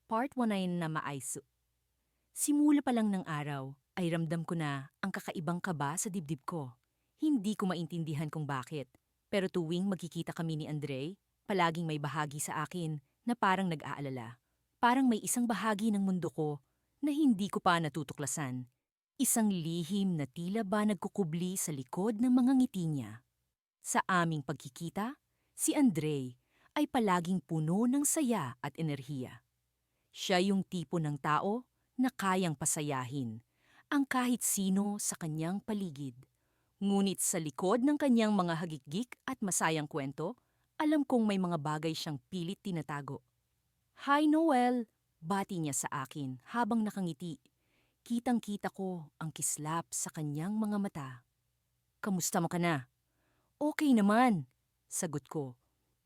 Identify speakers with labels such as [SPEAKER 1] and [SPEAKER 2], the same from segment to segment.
[SPEAKER 1] Part 1 na maayos. Simula pa lang ng araw ay ramdam ko na ang kakaibang kaba sa dibdib ko. Hindi ko maintindihan kung bakit. Pero tuwing magkikita kami ni Andre, palaging may bahagi sa akin na parang nag-aalala. Parang may isang bahagi ng mundo ko na hindi ko pa natutuklasan. Isang lihim na tila ba nagkukubli sa likod ng mga ngiti niya. Sa aming pagkikita, si Andre ay palaging puno ng saya at enerhiya. Siya yung tipo ng tao na kayang pasayahin ang kahit sino sa kanyang paligid. Ngunit sa likod ng kanyang mga hagikgik at masayang kwento, alam kong may mga bagay siyang pilit tinatago. Hi Noel! Bati niya sa akin habang nakangiti. Kitang-kita ko ang kislap sa kanyang mga mata. Kamusta mo ka na? Okay naman, sagot ko.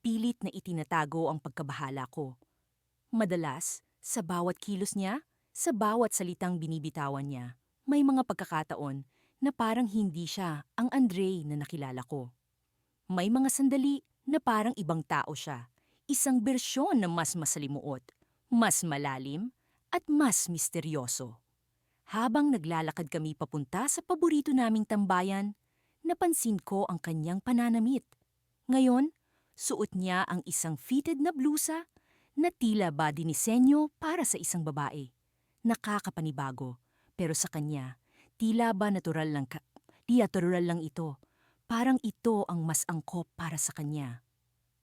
[SPEAKER 1] Pilit na itinatago ang pagkabahala ko. Madalas, sa bawat kilos niya, sa bawat salitang binibitawan niya, may mga pagkakataon na parang hindi siya ang Andre na nakilala ko. May mga sandali na parang ibang tao siya, isang bersyon na mas masalimuot, mas malalim, at mas misteryoso. Habang naglalakad kami papunta sa paborito naming tambayan, napansin ko ang kanyang pananamit. Ngayon, suot niya ang isang fitted na blusa na tila ba dinisenyo para sa isang babae. Nakakapanibago, pero sa kanya, tila ba natural lang ito. Parang ito ang mas angkop para sa kanya.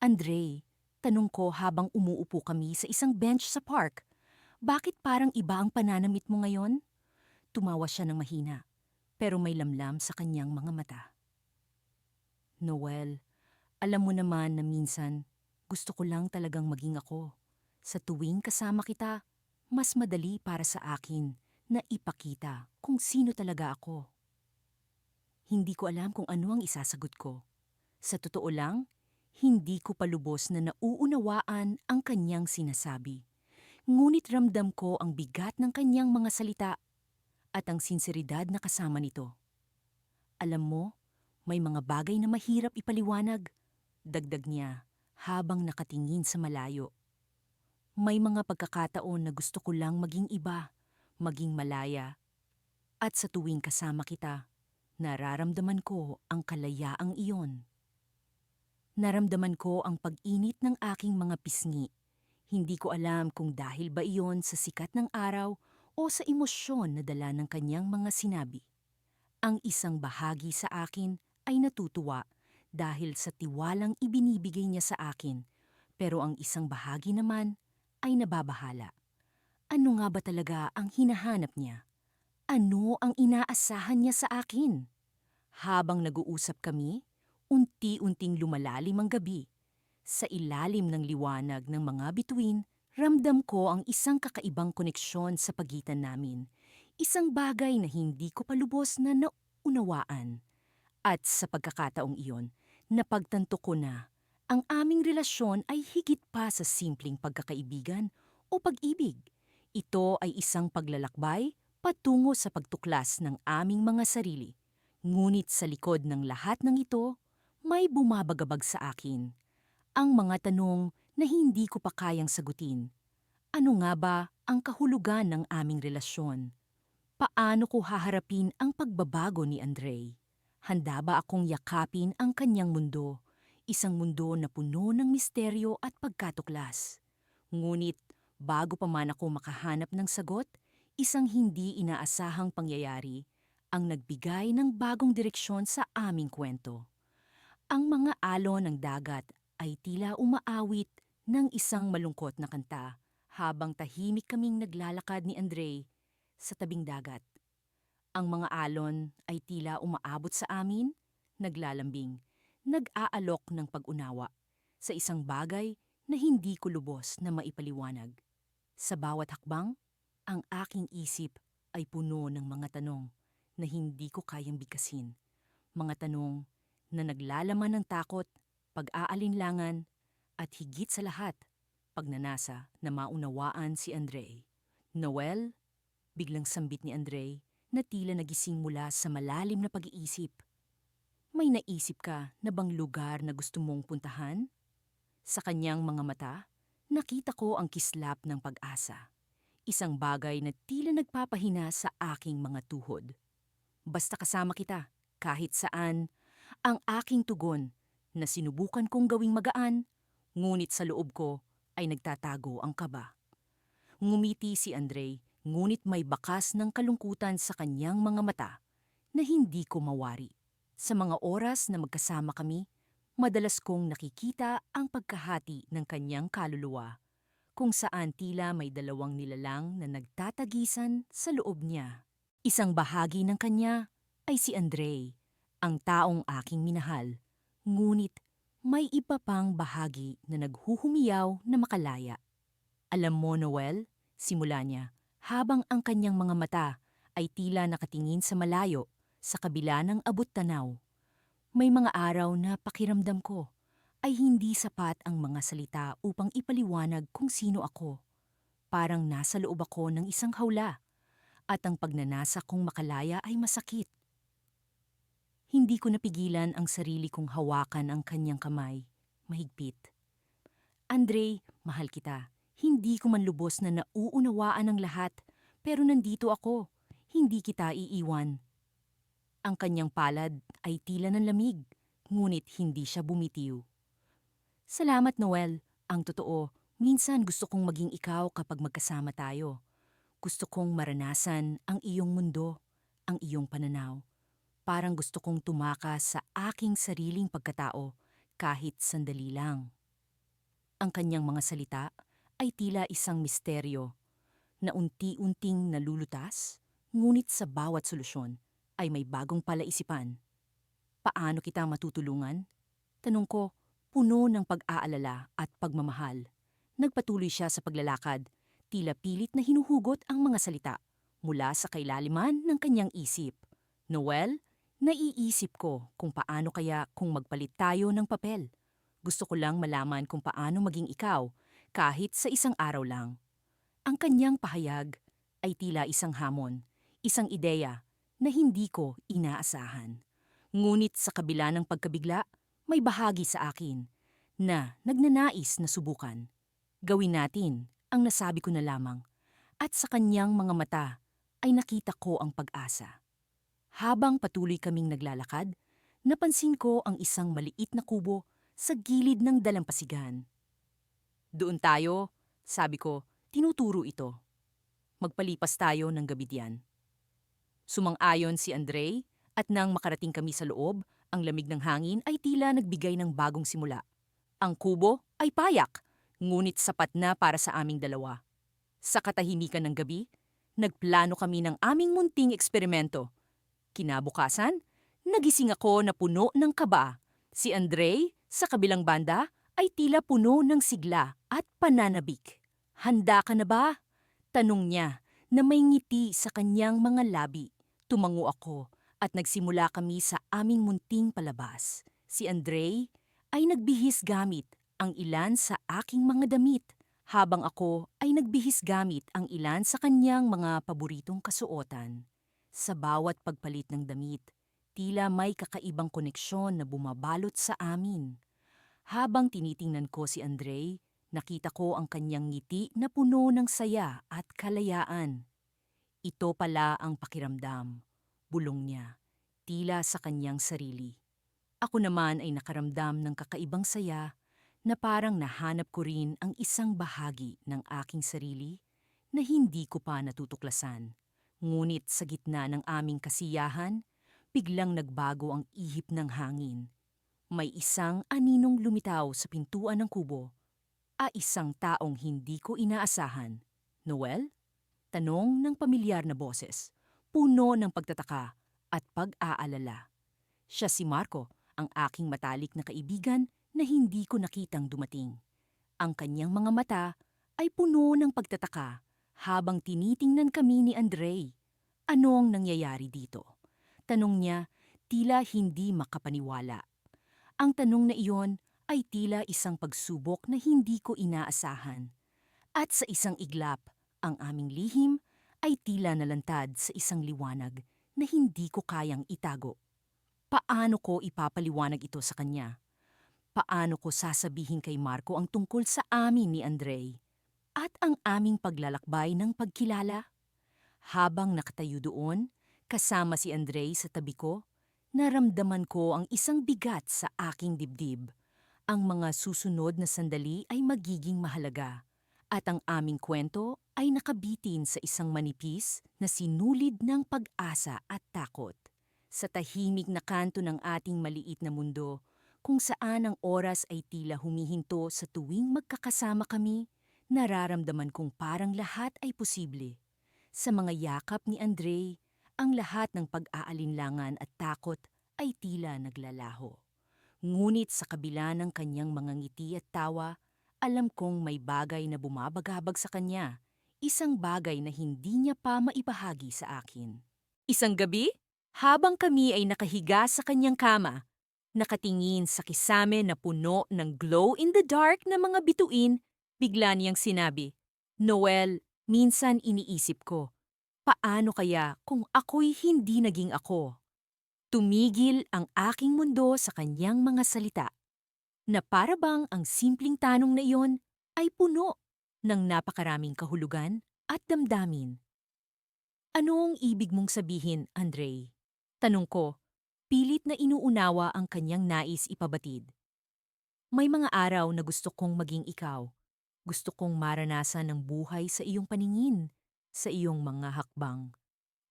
[SPEAKER 1] Andre, tanong ko habang umuupo kami sa isang bench sa park, bakit parang iba ang pananamit mo ngayon? Tumawa siya ng mahina, pero may lamlam sa kanyang mga mata. Noel, alam mo naman na minsan, gusto ko lang talagang maging ako. Sa tuwing kasama kita, mas madali para sa akin na ipakita kung sino talaga ako. Hindi ko alam kung ano ang isasagot ko. Sa totoo lang, hindi ko palubos na nauunawaan ang kanyang sinasabi. Ngunit ramdam ko ang bigat ng kanyang mga salita at ang sinseridad na kasama nito. Alam mo, may mga bagay na mahirap ipaliwanag, dagdag niya habang nakatingin sa malayo. May mga pagkakataon na gusto ko lang maging iba, maging malaya. At sa tuwing kasama kita, nararamdaman ko ang kalayaang iyon. Naramdaman ko ang pag-init ng aking mga pisngi. Hindi ko alam kung dahil ba iyon sa sikat ng araw o sa emosyon na dala ng kanyang mga sinabi. Ang isang bahagi sa akin ay natutuwa dahil sa tiwalang ibinibigay niya sa akin, pero ang isang bahagi naman ay nababahala. Ano nga ba talaga ang hinahanap niya? Ano ang inaasahan niya sa akin? Habang nag-uusap kami, unti-unting lumalalim ang gabi. Sa ilalim ng liwanag ng mga bituin, ramdam ko ang isang kakaibang koneksyon sa pagitan namin. Isang bagay na hindi ko palubos na naunawaan. At sa pagkakataong iyon, napagtanto ko na ang aming relasyon ay higit pa sa simpleng pagkakaibigan o pag-ibig. Ito ay isang paglalakbay patungo sa pagtuklas ng aming mga sarili. Ngunit sa likod ng lahat ng ito, may bumabagabag sa akin. Ang mga tanong na hindi ko pa kayang sagutin. Ano nga ba ang kahulugan ng aming relasyon? Paano ko haharapin ang pagbabago ni Andre? Handa ba akong yakapin ang kanyang mundo? Isang mundo na puno ng misteryo at pagkatuklas. Ngunit bago pa man ako makahanap ng sagot, isang hindi inaasahang pangyayari ang nagbigay ng bagong direksyon sa aming kwento. Ang mga alon ng dagat ay tila umaawit ng isang malungkot na kanta habang tahimik kaming naglalakad ni Andre sa tabing dagat. Ang mga alon ay tila umaabot sa amin, naglalambing, nag-aalok ng pag-unawa sa isang bagay na hindi ko lubos na maipaliwanag. Sa bawat hakbang, ang aking isip ay puno ng mga tanong na hindi ko kayang bigkasin. Mga tanong na naglalaman ng takot, pag-aalinlangan, at higit sa lahat, pagnanasa na maunawaan si Andre. Noel, biglang sambit ni Andre na tila nagising mula sa malalim na pag-iisip. May naisip ka na bang lugar na gusto mong puntahan? Sa kanyang mga mata, Nakita ko ang kislap ng pag-asa. Isang bagay na tila nagpapahina sa aking mga tuhod. Basta kasama kita, kahit saan, ang aking tugon na sinubukan kong gawing magaan, ngunit sa loob ko ay nagtatago ang kaba. Ngumiti si Andre, ngunit may bakas ng kalungkutan sa kanyang mga mata na hindi ko mawari. Sa mga oras na magkasama kami, madalas kong nakikita ang pagkahati ng kanyang kaluluwa, kung saan tila may dalawang nilalang na nagtatagisan sa loob niya. Isang bahagi ng kanya ay si Andre, ang taong aking minahal, ngunit may iba pang bahagi na naghuhumiyaw na makalaya. Alam mo, Noel, simula niya, habang ang kanyang mga mata ay tila nakatingin sa malayo, sa kabila ng abot-tanaw. May mga araw na pakiramdam ko ay hindi sapat ang mga salita upang ipaliwanag kung sino ako. Parang nasa loob ako ng isang hawla, at ang pagnanasa kong makalaya ay masakit. Hindi ko napigilan ang sarili kong hawakan ang kanyang kamay, mahigpit. Andre, mahal kita. Hindi ko man lubos na nauunawaan ang lahat, pero nandito ako. Hindi kita iiwan. Ang kanyang palad ay tila ng lamig, ngunit hindi siya bumitiw. Salamat, Noel. Ang totoo, minsan gusto kong maging ikaw kapag magkasama tayo. Gusto kong maranasan ang iyong mundo, ang iyong pananaw. Parang gusto kong tumakas sa aking sariling pagkatao kahit sandali lang. Ang kanyang mga salita ay tila isang misteryo na unti-unting nalulutas, ngunit sa bawat solusyon ay may bagong palaisipan. Paano kita matutulungan? Tanong ko, puno ng pag-aalala at pagmamahal. Nagpatuloy siya sa paglalakad, tila pilit na hinuhugot ang mga salita mula sa kailaliman ng kanyang isip. Noel, naiisip ko kung paano kaya kung magpalit tayo ng papel. Gusto ko lang malaman kung paano maging ikaw kahit sa isang araw lang. Ang kanyang pahayag ay tila isang hamon, isang ideya na hindi ko inaasahan. Ngunit sa kabila ng pagkabigla, may bahagi sa akin na nagnanais na subukan. Gawin natin ang nasabi ko na lamang, at sa kanyang mga mata ay nakita ko ang pag-asa. Habang patuloy kaming naglalakad, napansin ko ang isang maliit na kubo sa gilid ng dalampasigan. Doon tayo, sabi ko, tinuturo ito. Magpalipas tayo ng gabi diyan. Sumang-ayon si Andre, at nang makarating kami sa loob, ang lamig ng hangin ay tila nagbigay ng bagong simula. Ang kubo ay payak, ngunit sapat na para sa aming dalawa. Sa katahimikan ng gabi, nagplano kami ng aming munting eksperimento. Kinabukasan, nagising ako na puno ng kaba. Si Andre, sa kabilang banda, ay tila puno ng sigla at pananabik. Handa ka na ba? Tanong niya na may ngiti sa kanyang mga labi. Tumango ako at nagsimula kami sa aming munting palabas. Si Andre ay nagbihis gamit ang ilan sa aking mga damit, habang ako ay nagbihis gamit ang ilan sa kanyang mga paboritong kasuotan. Sa bawat pagpalit ng damit, tila may kakaibang koneksyon na bumabalot sa amin. Habang tinitingnan ko si Andre, nakita ko ang kanyang ngiti na puno ng saya at kalayaan. Ito pala ang pakiramdam, bulong niya, tila sa kanyang sarili. Ako naman ay nakaramdam ng kakaibang saya na parang nahanap ko rin ang isang bahagi ng aking sarili na hindi ko pa natutuklasan. Ngunit sa gitna ng aming kasiyahan, biglang nagbago ang ihip ng hangin. May isang aninong lumitaw sa pintuan ng kubo. Isang taong hindi ko inaasahan. Noel? Tanong ng pamilyar na boses, puno ng pagtataka at pag-aalala. Siya si Marco, ang aking matalik na kaibigan na hindi ko nakitang dumating. Ang kanyang mga mata ay puno ng pagtataka habang tinitingnan kami ni Andre. Ano ang nangyayari dito? Tanong niya, tila hindi makapaniwala. Ang tanong na iyon ay tila isang pagsubok na hindi ko inaasahan. At sa isang iglap, ang aming lihim ay tila nalantad sa isang liwanag na hindi ko kayang itago. Paano ko ipapaliwanag ito sa kanya? paano ko sasabihin kay Marco ang tungkol sa amin ni Andre at ang aming paglalakbay ng pagkilala. Habang nakatayo doon, kasama si Andre sa tabi ko, naramdaman ko ang isang bigat sa aking dibdib. Ang mga susunod na sandali ay magiging mahalaga at ang aming kwento ay nakabitin sa isang manipis na sinulid ng pag-asa at takot. Sa tahimik na kanto ng ating maliit na mundo, kung saan ang oras ay tila humihinto sa tuwing magkakasama kami, nararamdaman kong parang lahat ay posible. Sa mga yakap ni Andre, ang lahat ng pag-aalinlangan at takot ay tila naglalaho. Ngunit sa kabila ng kanyang mga ngiti at tawa, alam kong may bagay na bumabagabag sa kanya, isang bagay na hindi niya pa maibahagi sa akin. Isang gabi, habang kami ay nakahiga sa kanyang kama, nakatingin sa kisame na puno ng glow-in-the-dark na mga bituin, bigla niyang sinabi, "Noel, minsan iniisip ko, paano kaya kung ako'y hindi naging ako?" Tumigil ang aking mundo sa kanyang mga salita, na para bang ang simpleng tanong na iyon ay puno ng napakaraming kahulugan at damdamin. Ano ang ibig mong sabihin, Andre? Tanong ko, pilit na inuunawa ang kanyang nais ipabatid. May mga araw na gusto kong maging ikaw. Gusto kong maranasan ng buhay sa iyong paningin, sa iyong mga hakbang.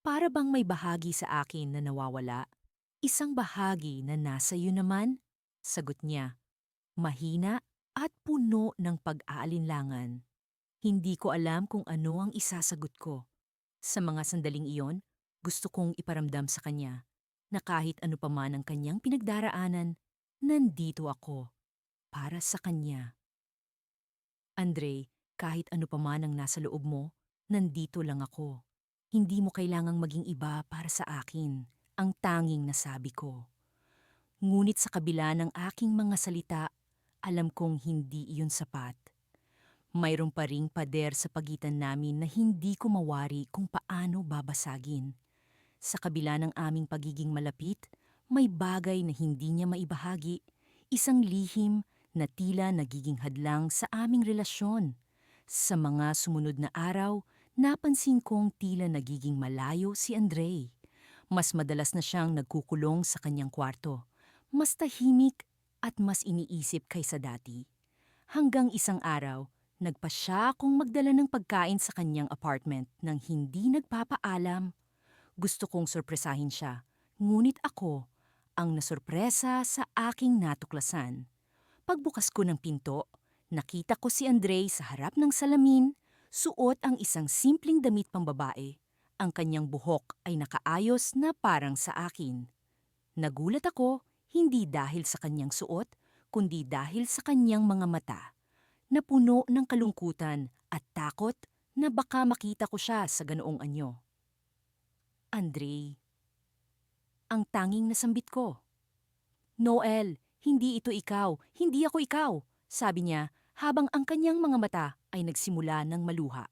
[SPEAKER 1] Para bang may bahagi sa akin na nawawala? Isang bahagi na nasa iyo naman? Sagot niya, mahina at puno ng pag-aalinlangan. Hindi ko alam kung ano ang isasagot ko. Sa mga sandaling iyon, gusto kong iparamdam sa kanya na kahit ano pa man ang kanyang pinagdaraanan, nandito ako para sa kanya. Andre, kahit ano pa man ang nasa loob mo, nandito lang ako. Hindi mo kailangang maging iba para sa akin, ang tanging nasabi ko. Ngunit sa kabila ng aking mga salita, alam kong hindi iyon sapat. Mayroon pa ring pader sa pagitan namin na hindi ko mawari kung paano babasagin. Sa kabila ng aming pagiging malapit, may bagay na hindi niya maibahagi, isang lihim na tila nagiging hadlang sa aming relasyon. Sa mga sumunod na araw, napansin kong tila nagiging malayo si Andre. Mas madalas na siyang nagkukulong sa kanyang kwarto. Mas tahimik at mas iniisip kaysa dati. Hanggang isang araw, nagpa siya akong magdala ng pagkain sa kanyang apartment nang hindi nagpapaalam. Gusto kong sorpresahin siya, ngunit ako ang nasorpresa sa aking natuklasan. Pagbukas ko ng pinto, nakita ko si Andre sa harap ng salamin, suot ang isang simpleng damit pambabae. Ang kanyang buhok ay nakaayos na parang sa akin. Nagulat ako, hindi dahil sa kanyang suot, kundi dahil sa kanyang mga mata, na puno ng kalungkutan at takot na baka makita ko siya sa ganoong anyo. Andre, ang tanging nasambit ko. Noel, hindi ito ikaw, hindi ako ikaw, sabi niya habang ang kanyang mga mata ay nagsimula ng maluha.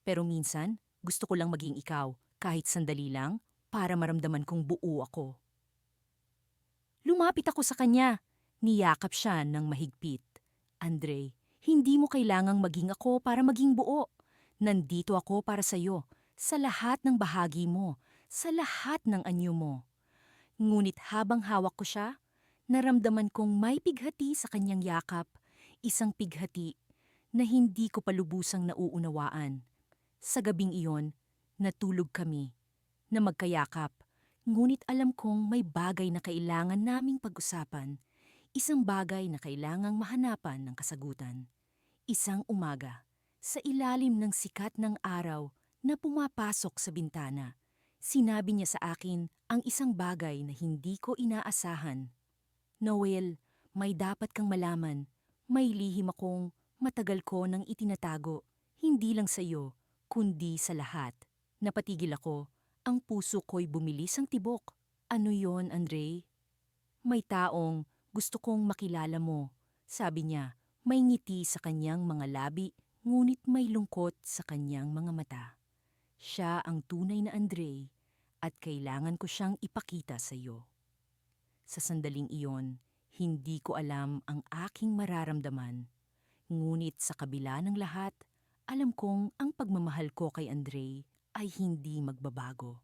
[SPEAKER 1] Pero minsan, gusto ko lang maging ikaw, kahit sandali lang, para maramdaman kong buo ako. Lumapit ako sa kanya. Niyakap siya ng mahigpit. Andre, hindi mo kailangang maging ako para maging buo. Nandito ako para sa'yo, sa lahat ng bahagi mo, sa lahat ng anyo mo. Ngunit habang hawak ko siya, naramdaman kong may pighati sa kanyang yakap, isang pighati na hindi ko pa lubusang nauunawaan. Sa gabing iyon, natulog kami, na magkayakap, ngunit alam kong may bagay na kailangan naming pag-usapan, isang bagay na kailangang mahanapan ng kasagutan. Isang umaga, sa ilalim ng sikat ng araw na pumapasok sa bintana, sinabi niya sa akin ang isang bagay na hindi ko inaasahan. Noel, may dapat kang malaman. May lihim akong matagal ko nang itinatago, hindi lang sa iyo, kundi sa lahat. Napatigil ako, ang puso ko'y bumilis ang tibok. Ano yon, Andre? May taong gusto kong makilala mo, sabi niya. May ngiti sa kanyang mga labi, ngunit may lungkot sa kanyang mga mata. Siya ang tunay na Andre at kailangan ko siyang ipakita sa iyo. Sa sandaling iyon, Hindi ko alam ang aking mararamdaman. Ngunit sa kabila ng lahat, alam kong ang pagmamahal ko kay Andre ay hindi magbabago.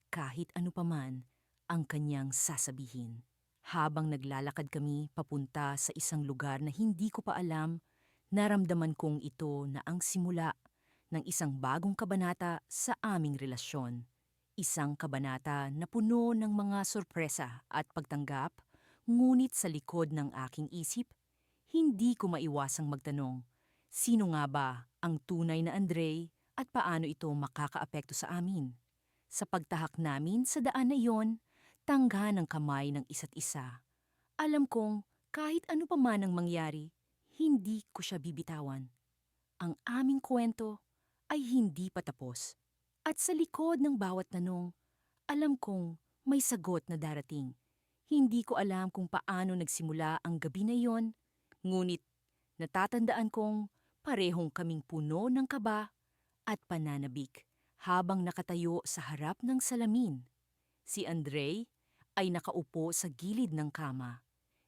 [SPEAKER 1] Kahit ano paman ang kanyang sasabihin. Habang naglalakad kami papunta sa isang lugar na hindi ko pa alam, naramdaman kong ito na ang simula ng isang bagong kabanata sa aming relasyon. Isang kabanata na puno ng mga sorpresa at pagtanggap, ngunit sa likod ng aking isip, hindi ko maiwasang magtanong, sino nga ba ang tunay na Andre at paano ito makakaapekto sa amin? Sa pagtahak namin sa daan na iyon, tangga ng kamay ng isa't isa. Alam kong kahit ano pa man ang mangyari, hindi ko siya bibitawan. Ang aming kwento ay hindi pa tapos. At sa likod ng bawat tanong, alam kong may sagot na darating. Hindi ko alam kung paano nagsimula ang gabi na iyon, ngunit natatandaan kong parehong kaming puno ng kaba at pananabik habang nakatayo sa harap ng salamin. Si Andre ay nakaupo sa gilid ng kama.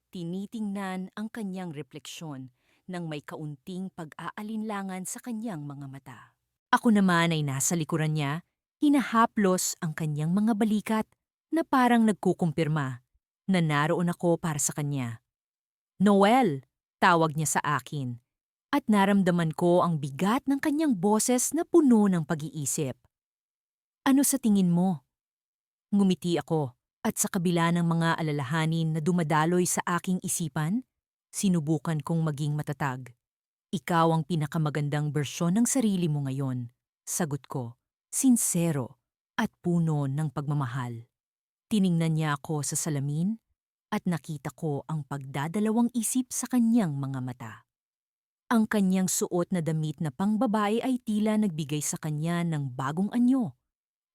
[SPEAKER 1] Tinitingnan ang kanyang refleksyon nang may kaunting pag-aalinlangan sa kanyang mga mata. Ako naman ay nasa likuran niya, hinahaplos ang kanyang mga balikat na parang nagkukumpirma na naroon ako para sa kanya. Noel, tawag niya sa akin. At naramdaman ko ang bigat ng kanyang boses na puno ng pag-iisip. Ano sa tingin mo? Ngumiti ako at sa kabila ng mga alalahanin na dumadaloy sa aking isipan, sinubukan kong maging matatag. Ikaw ang pinakamagandang bersyon ng sarili mo ngayon. Sagot ko, sinsero at puno ng pagmamahal. Tiningnan niya ako sa salamin at nakita ko ang pagdadalawang isip sa kanyang mga mata. Ang kanyang suot na damit na pangbabae ay tila nagbigay sa kanya ng bagong anyo.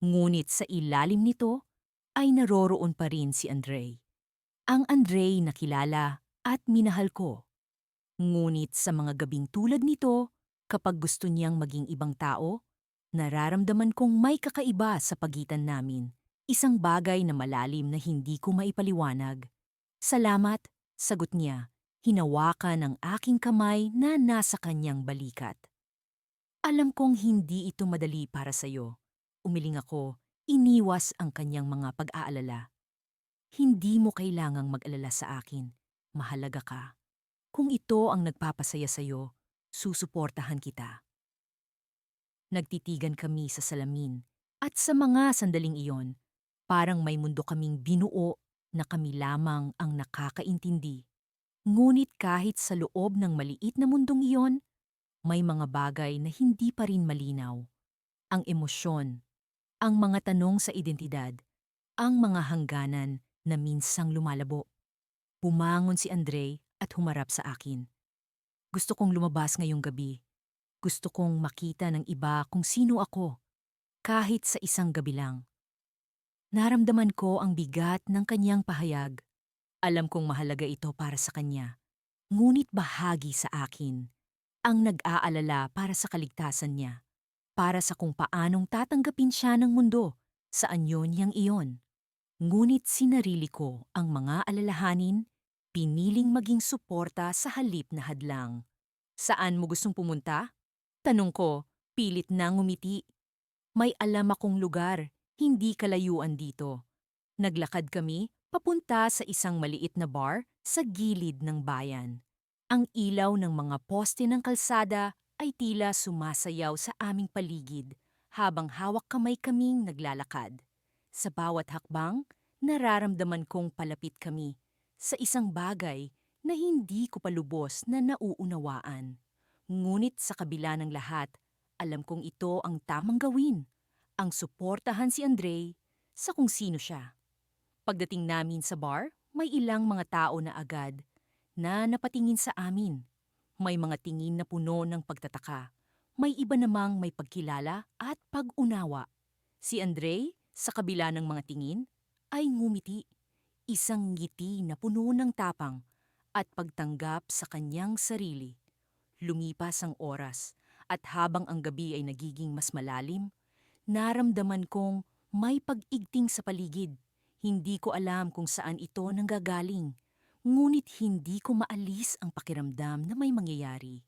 [SPEAKER 1] Ngunit sa ilalim nito ay naroroon pa rin si Andre. Ang Andre na kilala at minahal ko. Ngunit sa mga gabing tulad nito, kapag gusto niyang maging ibang tao, nararamdaman kong may kakaiba sa pagitan namin. Isang bagay na malalim na hindi ko maipaliwanag. Salamat, sagot niya. Hinawakan ang aking kamay na nasa kanyang balikat. Alam kong hindi ito madali para sa'yo. Umiling ako, iniwas ang kanyang mga pag-aalala. Hindi mo kailangang mag-alala sa akin. Mahalaga ka. Kung ito ang nagpapasaya sa'yo, susuportahan kita. Nagtitigan kami sa salamin at sa mga sandaling iyon, parang may mundo kaming binuo na kami lamang ang nakakaintindi. Ngunit kahit sa loob ng maliit na mundong iyon, may mga bagay na hindi pa rin malinaw. Ang emosyon, ang mga tanong sa identidad, ang mga hangganan na minsang lumalabo. Bumangon si Andre at humarap sa akin. Gusto kong lumabas ngayong gabi. Gusto kong makita ng iba kung sino ako, kahit sa isang gabi lang. Naramdaman ko ang bigat ng kanyang pahayag. Alam kong mahalaga ito para sa kanya, ngunit bahagi sa akin. Ang nag-aalala para sa kaligtasan niya, para sa kung paanong tatanggapin siya ng mundo sa anyo niyang iyon. Ngunit sinarili ko ang mga alalahanin, piniling maging suporta sa halip na hadlang. Saan mo gustong pumunta? Tanong ko, pilit na ngumiti. May alam akong lugar, hindi kalayuan dito. Naglakad kami papunta sa isang maliit na bar sa gilid ng bayan. Ang ilaw ng mga poste ng kalsada ay tila sumasayaw sa aming paligid habang hawak kamay kaming naglalakad. Sa bawat hakbang, nararamdaman kong palapit kami sa isang bagay na hindi ko palubos na nauunawaan. Ngunit sa kabila ng lahat, alam kong ito ang tamang gawin, ang suportahan si Andre sa kung sino siya. Pagdating namin sa bar, may ilang mga tao na agad na napatingin sa amin. May mga tingin na puno ng pagtataka. May iba namang may pagkilala at pag-unawa. Si Andre, sa kabila ng mga tingin, ay ngumiti. Isang ngiti na puno ng tapang at pagtanggap sa kanyang sarili. Lumipas ang oras at habang ang gabi ay nagiging mas malalim, naramdaman kong may pag-igting sa paligid. Hindi ko alam kung saan ito nanggagaling. Ngunit hindi ko maalis ang pakiramdam na may mangyayari.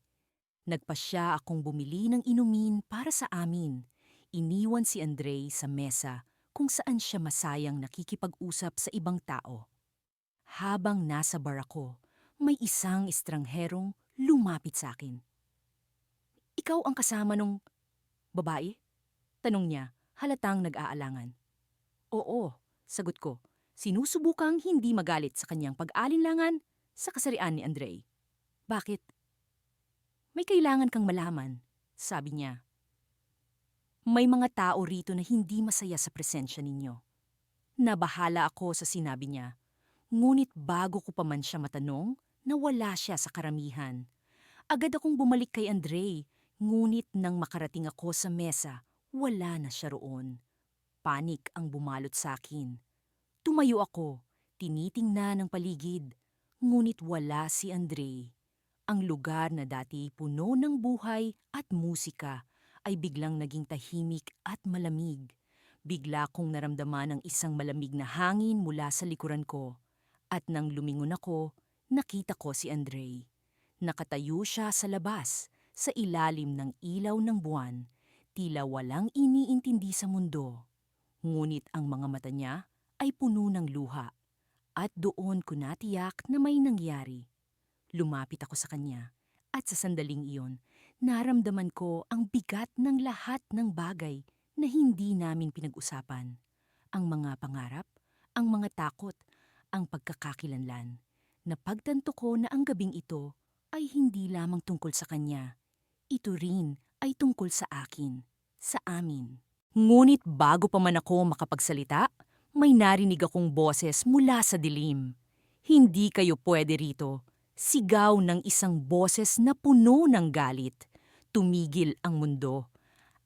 [SPEAKER 1] Nagpasya akong bumili ng inumin para sa amin. Iniwan si Andre sa mesa kung saan siya masayang nakikipag-usap sa ibang tao. Habang nasa bar ako, may isang estrangherong lumapit sa akin. Ikaw ang kasama nung babae? Tanong niya, halatang nag-aalangan. Oo, sagot ko. Sinusubukang hindi magalit sa kanyang pag-alinlangan sa kasarian ni Andre. Bakit? May kailangan kang malaman, sabi niya. May mga tao rito na hindi masaya sa presensya ninyo. Nabahala ako sa sinabi niya. Ngunit bago ko pa man siya matanong, nawala siya sa karamihan. Agad akong bumalik kay Andre, ngunit nang makarating ako sa mesa, wala na siya roon. Panik ang bumalot sa akin. Tumayo ako, tinitingnan ang paligid, ngunit wala si Andre. Ang lugar na dati puno ng buhay at musika ay biglang naging tahimik at malamig. Bigla kong naramdaman ang isang malamig na hangin mula sa likuran ko. At nang lumingon ako, nakita ko si Andre. Nakatayo siya sa labas, sa ilalim ng ilaw ng buwan, tila walang iniintindi sa mundo. Ngunit ang mga mata niya ay puno ng luha. At doon ko natiyak na may nangyari. Lumapit ako sa kanya at sa sandaling iyon, naramdaman ko ang bigat ng lahat ng bagay na hindi namin pinag-usapan. Ang mga pangarap, ang mga takot, ang pagkakakilanlan. Napagtanto ko na ang gabing ito ay hindi lamang tungkol sa kanya. Ito rin ay tungkol sa akin, sa amin. Ngunit bago pa man ako makapagsalita, may narinig akong boses mula sa dilim. Hindi kayo pwede rito. Sigaw ng isang boses na puno ng galit. Tumigil ang mundo.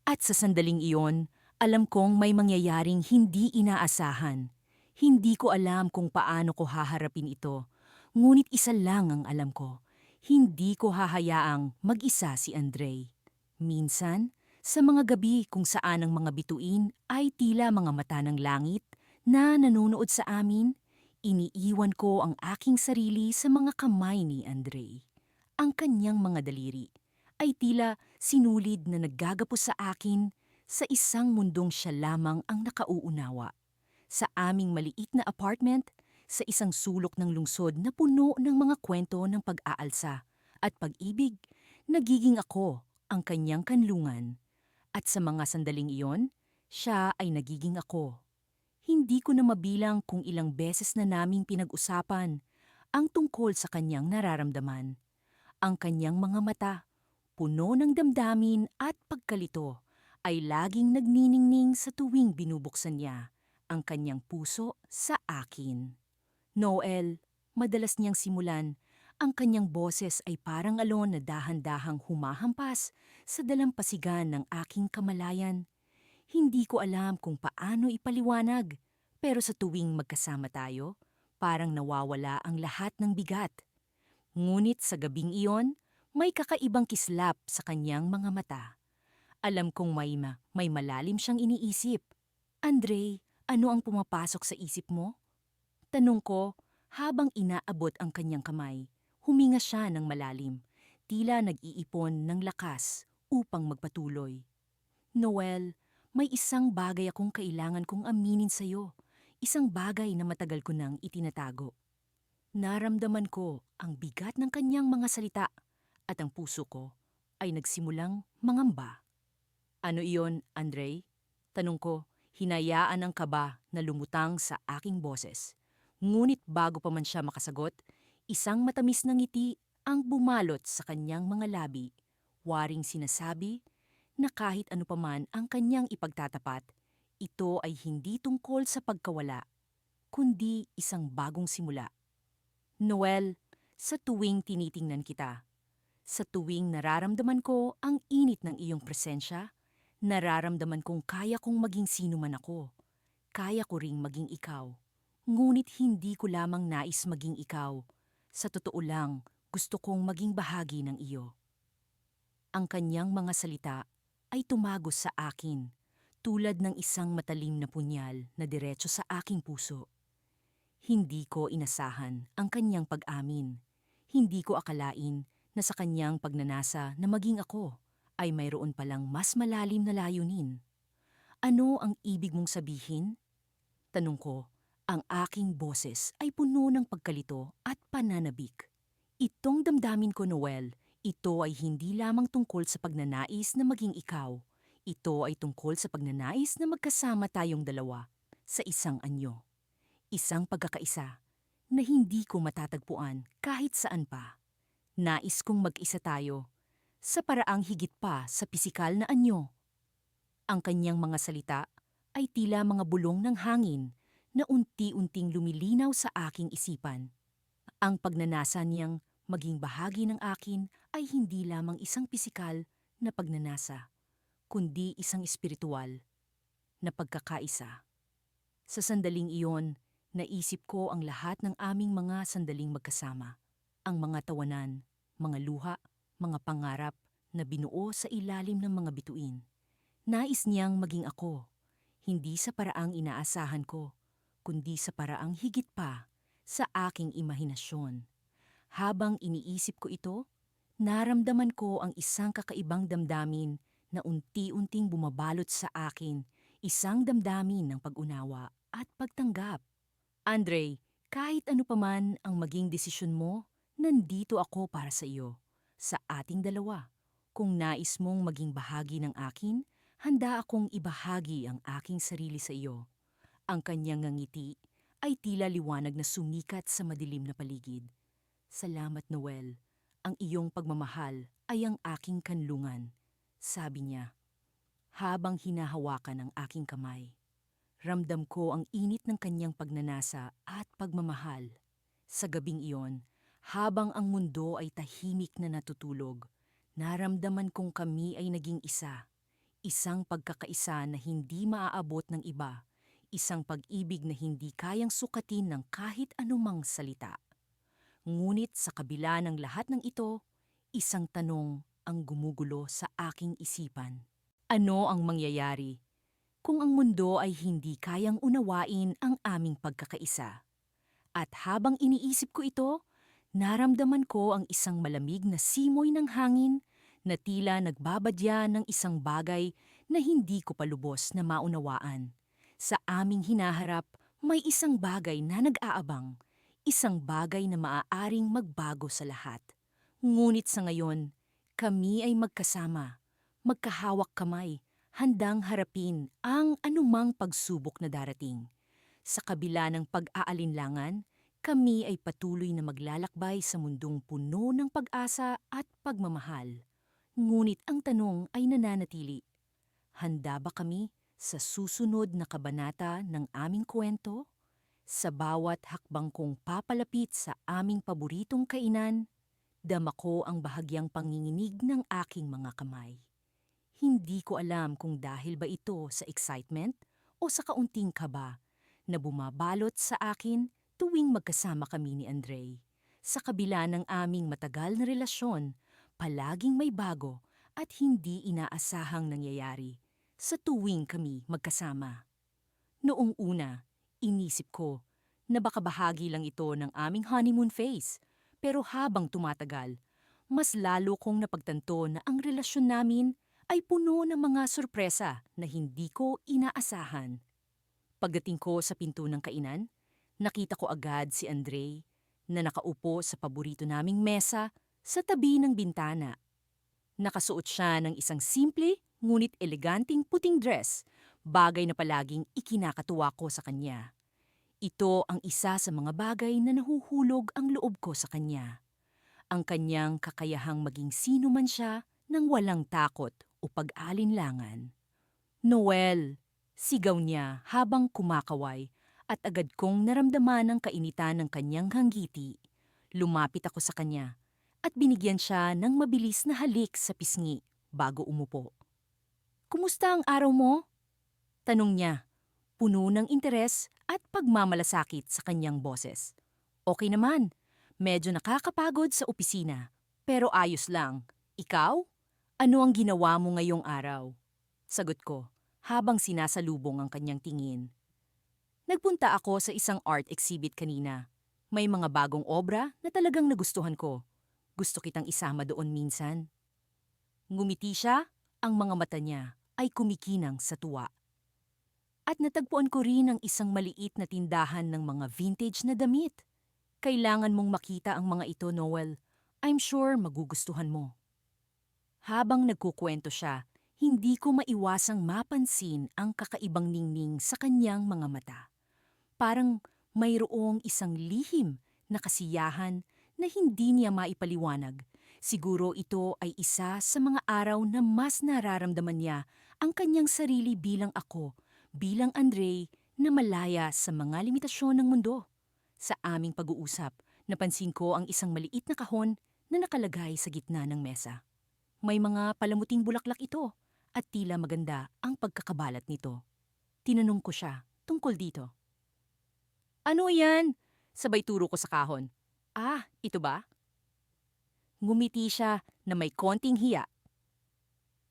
[SPEAKER 1] At sa sandaling iyon, alam kong may mangyayaring hindi inaasahan. Hindi ko alam kung paano ko haharapin ito. Ngunit isa lang ang alam ko. Hindi ko hahayaang mag-isa si Andre. Minsan, sa mga gabi kung saan ang mga bituin ay tila mga mata ng langit na nanonood sa amin, iniiwan ko ang aking sarili sa mga kamay ni Andre. Ang kanyang mga daliri ay tila sinulid na naggagapos sa akin sa isang mundong siya lamang ang nakauunawa. Sa aming maliit na apartment, sa isang sulok ng lungsod na puno ng mga kwento ng pag-aalsa at pag-ibig, nagiging ako ang kanyang kanlungan. At sa mga sandaling iyon, siya ay nagiging ako. Hindi ko na mabilang kung ilang beses na naming pinag-usapan ang tungkol sa kanyang nararamdaman. Ang kanyang mga mata, puno ng damdamin at pagkalito, ay laging nagniningning sa tuwing binubuksan niya ang kanyang puso sa akin. Noel, madalas niyang simulan, ang kanyang boses ay parang alon na dahan-dahang humahampas sa dalampasigan ng aking kamalayan. Hindi ko alam kung paano ipaliwanag, pero sa tuwing magkasama tayo, parang nawawala ang lahat ng bigat. Ngunit sa gabing iyon, may kakaibang kislap sa kanyang mga mata. Alam kong may malalim siyang iniisip. Andre, ano ang pumapasok sa isip mo? Tanong ko habang inaabot ang kanyang kamay. Huminga siya ng malalim, tila nag-iipon ng lakas upang magpatuloy. Noel, may isang bagay akong kailangan kong aminin sa'yo. Isang bagay na matagal ko nang itinatago. Naramdaman ko ang bigat ng kanyang mga salita at ang puso ko ay nagsimulang mangamba. Ano iyon, Andre? Tanong ko, hinayaan ang kaba na lumutang sa aking boses. Ngunit bago pa man siya makasagot, isang matamis na ngiti ang bumalot sa kanyang mga labi. Waring sinasabi na kahit ano paman ang kanyang ipagtatapat, ito ay hindi tungkol sa pagkawala, kundi isang bagong simula. Noel, sa tuwing tinitingnan kita, sa tuwing nararamdaman ko ang init ng iyong presensya, nararamdaman kong kaya kong maging sino man ako. Kaya ko ring maging ikaw. Ngunit hindi ko lamang nais maging ikaw. Sa totoo lang, gusto kong maging bahagi ng iyo. Ang kanyang mga salita ay tumagos sa akin, tulad ng isang matalim na punyal na diretso sa aking puso. Hindi ko inasahan ang kanyang pag-amin. Hindi ko akalain na sa kanyang pagnanasa na maging ako ay mayroon palang mas malalim na layunin. Ano ang ibig mong sabihin? Tanong ko, ang aking boses ay puno ng pagkalito at pananabik. Itong damdamin ko, Noel, ito ay hindi lamang tungkol sa pagnanais na maging ikaw. Ito ay tungkol sa pagnanais na magkasama tayong dalawa sa isang anyo. Isang pagkakaisa na hindi ko matatagpuan kahit saan pa. Nais kong mag-isa tayo sa paraang higit pa sa pisikal na anyo. Ang kanyang mga salita ay tila mga bulong ng hangin na unti-unting lumilinaw sa aking isipan. Ang pagnanasa niyang maging bahagi ng akin ay hindi lamang isang pisikal na pagnanasa, kundi isang espiritual na pagkakaisa. Sa sandaling iyon, naisip ko ang lahat ng aming mga sandaling magkasama. Ang mga tawanan, mga luha, mga pangarap na binuo sa ilalim ng mga bituin. Nais niyang maging ako, hindi sa paraang inaasahan ko, kundi sa paraang higit pa sa aking imahinasyon. Habang iniisip ko ito, naramdaman ko ang isang kakaibang damdamin na unti-unting bumabalot sa akin, isang damdamin ng pag-unawa at pagtanggap. Andre, kahit ano paman ang maging desisyon mo, nandito ako para sa iyo, sa ating dalawa. Kung nais mong maging bahagi ng akin, handa akong ibahagi ang aking sarili sa iyo. Ang kanyang ngiti ay tila liwanag na sumikat sa madilim na paligid. Salamat, Noel. Ang iyong pagmamahal ay ang aking kanlungan, sabi niya, habang hinahawakan ang aking kamay. Ramdam ko ang init ng kanyang pagnanasa at pagmamahal. Sa gabing iyon, habang ang mundo ay tahimik na natutulog, naramdaman kong kami ay naging isa. Isang pagkakaisa na hindi maaabot ng iba. Isang pag-ibig na hindi kayang sukatin ng kahit anumang salita. Ngunit sa kabila ng lahat ng ito, isang tanong ang gumugulo sa aking isipan. Ano ang mangyayari kung ang mundo ay hindi kayang unawain ang aming pagkakaisa? At habang iniisip ko ito, naramdaman ko ang isang malamig na simoy ng hangin na tila nagbabadya ng isang bagay na hindi ko palubos na maunawaan. Sa aming hinaharap, may isang bagay na nag-aabang, isang bagay na maaaring magbago sa lahat. Ngunit sa ngayon, kami ay magkasama, magkahawak kamay, handang harapin ang anumang pagsubok na darating. Sa kabila ng pag-aalinlangan, kami ay patuloy na maglalakbay sa mundong puno ng pag-asa at pagmamahal. Ngunit ang tanong ay nananatili. Handa ba kami sa susunod na kabanata ng aming kwento? Sa bawat hakbang kong papalapit sa aming paboritong kainan, dama ko ang bahagyang panginginig ng aking mga kamay. Hindi ko alam kung dahil ba ito sa excitement o sa kaunting kaba na bumabalot sa akin tuwing magkasama kami ni Andre. Sa kabila ng aming matagal na relasyon, palaging may bago at hindi inaasahang nangyayari sa tuwing kami magkasama. Noong una, inisip ko na baka bahagi lang ito ng aming honeymoon phase. Pero habang tumatagal, mas lalo kong napagtanto na ang relasyon namin ay puno ng mga sorpresa na hindi ko inaasahan. Pagdating ko sa pinto ng kainan, nakita ko agad si Andre na nakaupo sa paborito naming mesa sa tabi ng bintana. Nakasuot siya ng isang simple ngunit eleganting puting dress, bagay na palaging ikinakatuwa ko sa kanya. Ito ang isa sa mga bagay na nahuhulog ang loob ko sa kanya. Ang kanyang kakayahang maging sino man siya nang walang takot o pag-alinlangan. Noel, sigaw niya habang kumakaway at agad kong naramdaman ang kainitan ng kanyang hanggiti. Lumapit ako sa kanya at binigyan siya ng mabilis na halik sa pisngi bago umupo. Kumusta ang araw mo? Tanong niya, puno ng interes at pagmamalasakit sa kanyang boses. Okay naman, medyo nakakapagod sa opisina, pero ayos lang. Ikaw? Ano ang ginawa mo ngayong araw? Sagot ko, habang sinasalubong ang kanyang tingin. Nagpunta ako sa isang art exhibit kanina. May mga bagong obra na talagang nagustuhan ko. Gusto kitang isama doon minsan. Ngumiti siya, ang mga mata niya ay kumikinang sa tuwa. At natagpuan ko rin ang isang maliit na tindahan ng mga vintage na damit. Kailangan mong makita ang mga ito, Noel. I'm sure magugustuhan mo. Habang nagkukwento siya, hindi ko maiwasang mapansin ang kakaibang ningning sa kanyang mga mata. Parang mayroong isang lihim na kasiyahan na hindi niya maipaliwanag. Siguro ito ay isa sa mga araw na mas nararamdaman niya ang kanyang sarili bilang ako, bilang Andre, na malaya sa mga limitasyon ng mundo. Sa aming pag-uusap, napansin ko ang isang maliit na kahon na nakalagay sa gitna ng mesa. May mga palamuting bulaklak ito at tila maganda ang pagkakabalat nito. Tinanong ko siya tungkol dito. Ano yan? Sabay turo ko sa kahon. Ah, ito ba? Ngumiti siya na may konting hiya.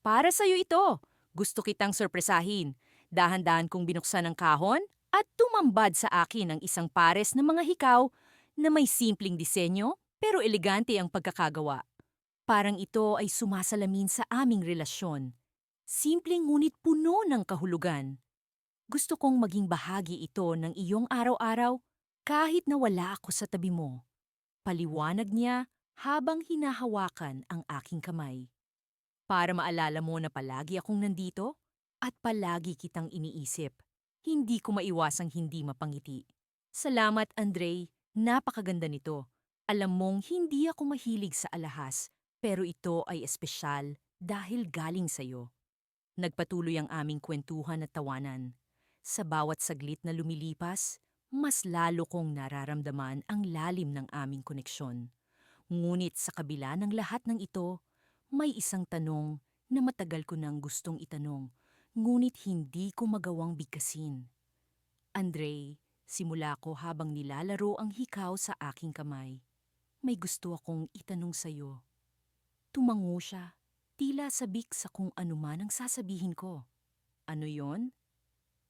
[SPEAKER 1] Para sa'yo ito. Gusto kitang sorpresahin. Dahan-dahan kong binuksan ang kahon at tumambad sa akin ang isang pares ng mga hikaw na may simpleng disenyo pero elegante ang pagkakagawa. Parang ito ay sumasalamin sa aming relasyon. Simpleng ngunit puno ng kahulugan. Gusto kong maging bahagi ito ng iyong araw-araw kahit na wala ako sa tabi mo. Paliwanag niya habang hinahawakan ang aking kamay. Para maalala mo na palagi akong nandito at palagi kitang iniisip. Hindi ko maiwasang hindi mapangiti. Salamat, Andre. Napakaganda nito. Alam mong hindi ako mahilig sa alahas, pero ito ay espesyal dahil galing sa'yo. Nagpatuloy ang aming kwentuhan at tawanan. Sa bawat saglit na lumilipas, mas lalo kong nararamdaman ang lalim ng aming koneksyon. Ngunit sa kabila ng lahat ng ito, may isang tanong na matagal ko nang gustong itanong, ngunit hindi ko magawang bigkasin. Andre, simula ko habang nilalaro ang hikaw sa aking kamay. May gusto akong itanong sa'yo. Tumango siya, tila sabik sa kung ano man ang sasabihin ko. Ano yon?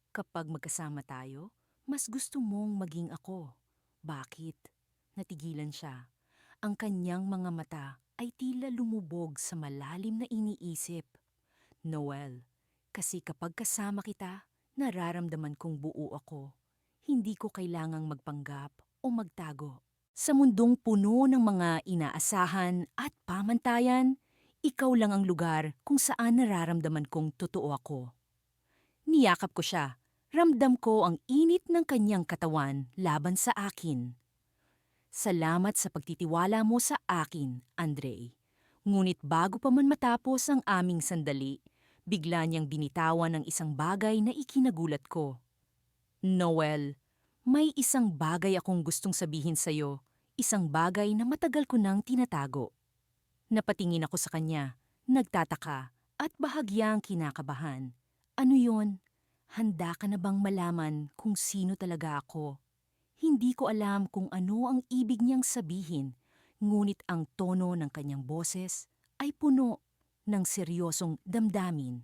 [SPEAKER 1] Kapag magkasama tayo, mas gusto mong maging ako. Bakit? Natigilan siya. Ang kanyang mga mata ay tila lumubog sa malalim na iniisip. Noel, kasi kapag kasama kita, nararamdaman kong buo ako. Hindi ko kailangang magpanggap o magtago. Sa mundong puno ng mga inaasahan at pamantayan, ikaw lang ang lugar kung saan nararamdaman kong totoo ako. Niyakap ko siya. Ramdam ko ang init ng kanyang katawan laban sa akin. Salamat sa pagtitiwala mo sa akin, Andre. Ngunit bago pa man matapos ang aming sandali, bigla niyang binitawan ng isang bagay na ikinagulat ko. Noel, may isang bagay akong gustong sabihin sa'yo, isang bagay na matagal ko nang tinatago. Napatingin ako sa kanya, nagtataka at bahagyang kinakabahan. Ano yon? Handa ka na bang malaman kung sino talaga ako? Hindi ko alam kung ano ang ibig niyang sabihin, ngunit ang tono ng kanyang boses ay puno ng seryosong damdamin.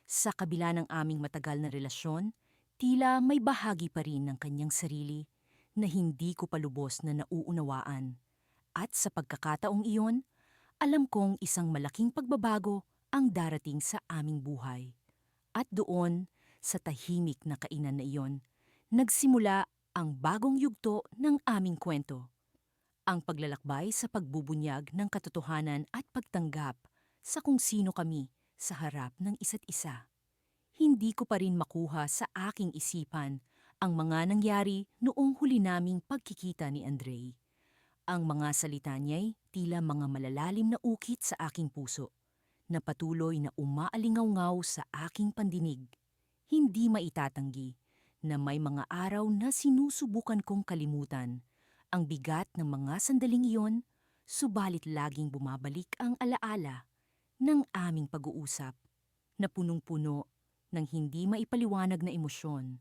[SPEAKER 1] Sa kabila ng aming matagal na relasyon, tila may bahagi pa rin ng kanyang sarili na hindi ko pa lubos na nauunawaan. At sa pagkakataong iyon, alam kong isang malaking pagbabago ang darating sa aming buhay. At doon, sa tahimik na kainan na iyon, nagsimula ang bagong yugto ng aming kwento. Ang paglalakbay sa pagbubunyag ng katotohanan at pagtanggap sa kung sino kami sa harap ng isa't isa. Hindi ko pa rin makuha sa aking isipan ang mga nangyari noong huli naming pagkikita ni Andre. Ang mga salita niya'y tila mga malalalim na ukit sa aking puso, na patuloy na umaalingaw-ngaw sa aking pandinig. Hindi maitatanggi na may mga araw na sinusubukan kong kalimutan ang bigat ng mga sandaling iyon, subalit laging bumabalik ang alaala ng aming pag-uusap na punong-puno ng hindi maipaliwanag na emosyon.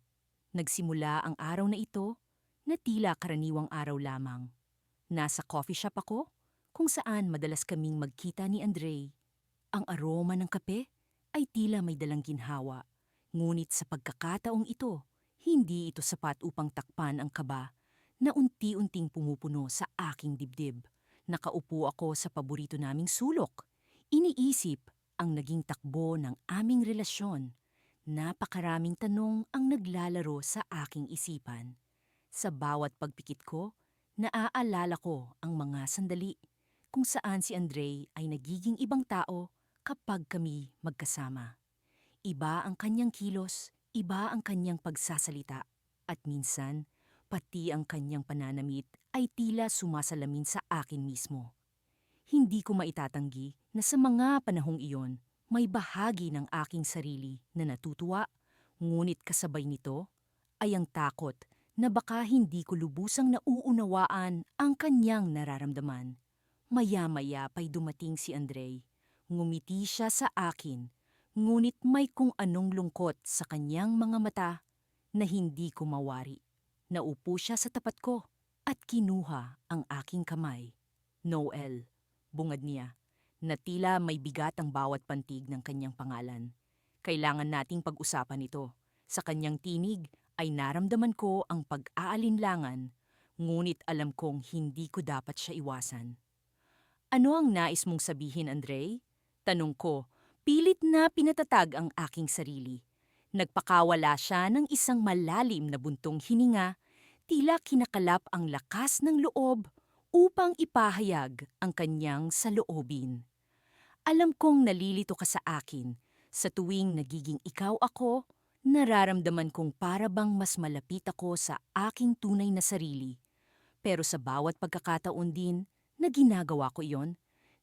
[SPEAKER 1] Nagsimula ang araw na ito na tila karaniwang araw lamang. Nasa coffee shop ako, kung saan madalas kaming magkita ni Andre. Ang aroma ng kape ay tila may dalang ginhawa, ngunit sa pagkakataong ito, Hindi ito sapat upang takpan ang kaba na unti-unting pumupuno sa aking dibdib. Nakaupo ako sa paborito naming sulok. Iniisip ang naging takbo ng aming relasyon. Napakaraming tanong ang naglalaro sa aking isipan. Sa bawat pagpikit ko, naaalala ko ang mga sandali kung saan si Andre ay nagiging ibang tao kapag kami magkasama. Iba ang kanyang kilos, iba ang kanyang pagsasalita, at minsan, pati ang kanyang pananamit ay tila sumasalamin sa akin mismo. Hindi ko maitatanggi na sa mga panahong iyon, may bahagi ng aking sarili na natutuwa, ngunit kasabay nito ay ang takot na baka hindi ko lubusang nauunawaan ang kanyang nararamdaman. Maya-maya pa'y dumating si Andre. Ngumiti siya sa akin, ngunit may kung anong lungkot sa kanyang mga mata na hindi ko mawari. Naupo siya sa tapat ko at kinuha ang aking kamay. Noel, bungad niya, na tila may bigat ang bawat pantig ng kanyang pangalan. Kailangan nating pag-usapan ito. Sa kanyang tinig ay naramdaman ko ang pag-aalinlangan, ngunit alam kong hindi ko dapat siya iwasan. Ano ang nais mong sabihin, Andre? Tanong ko, pilit na pinatatag ang aking sarili. Nagpakawala siya ng isang malalim na buntong hininga, tila kinakalap ang lakas ng loob upang ipahayag ang kanyang saloobin. Alam kong nalilito ka sa akin. Sa tuwing nagiging ikaw ako, nararamdaman kong para bang mas malapit ako sa aking tunay na sarili. Pero sa bawat pagkakataon din na ginagawa ko iyon,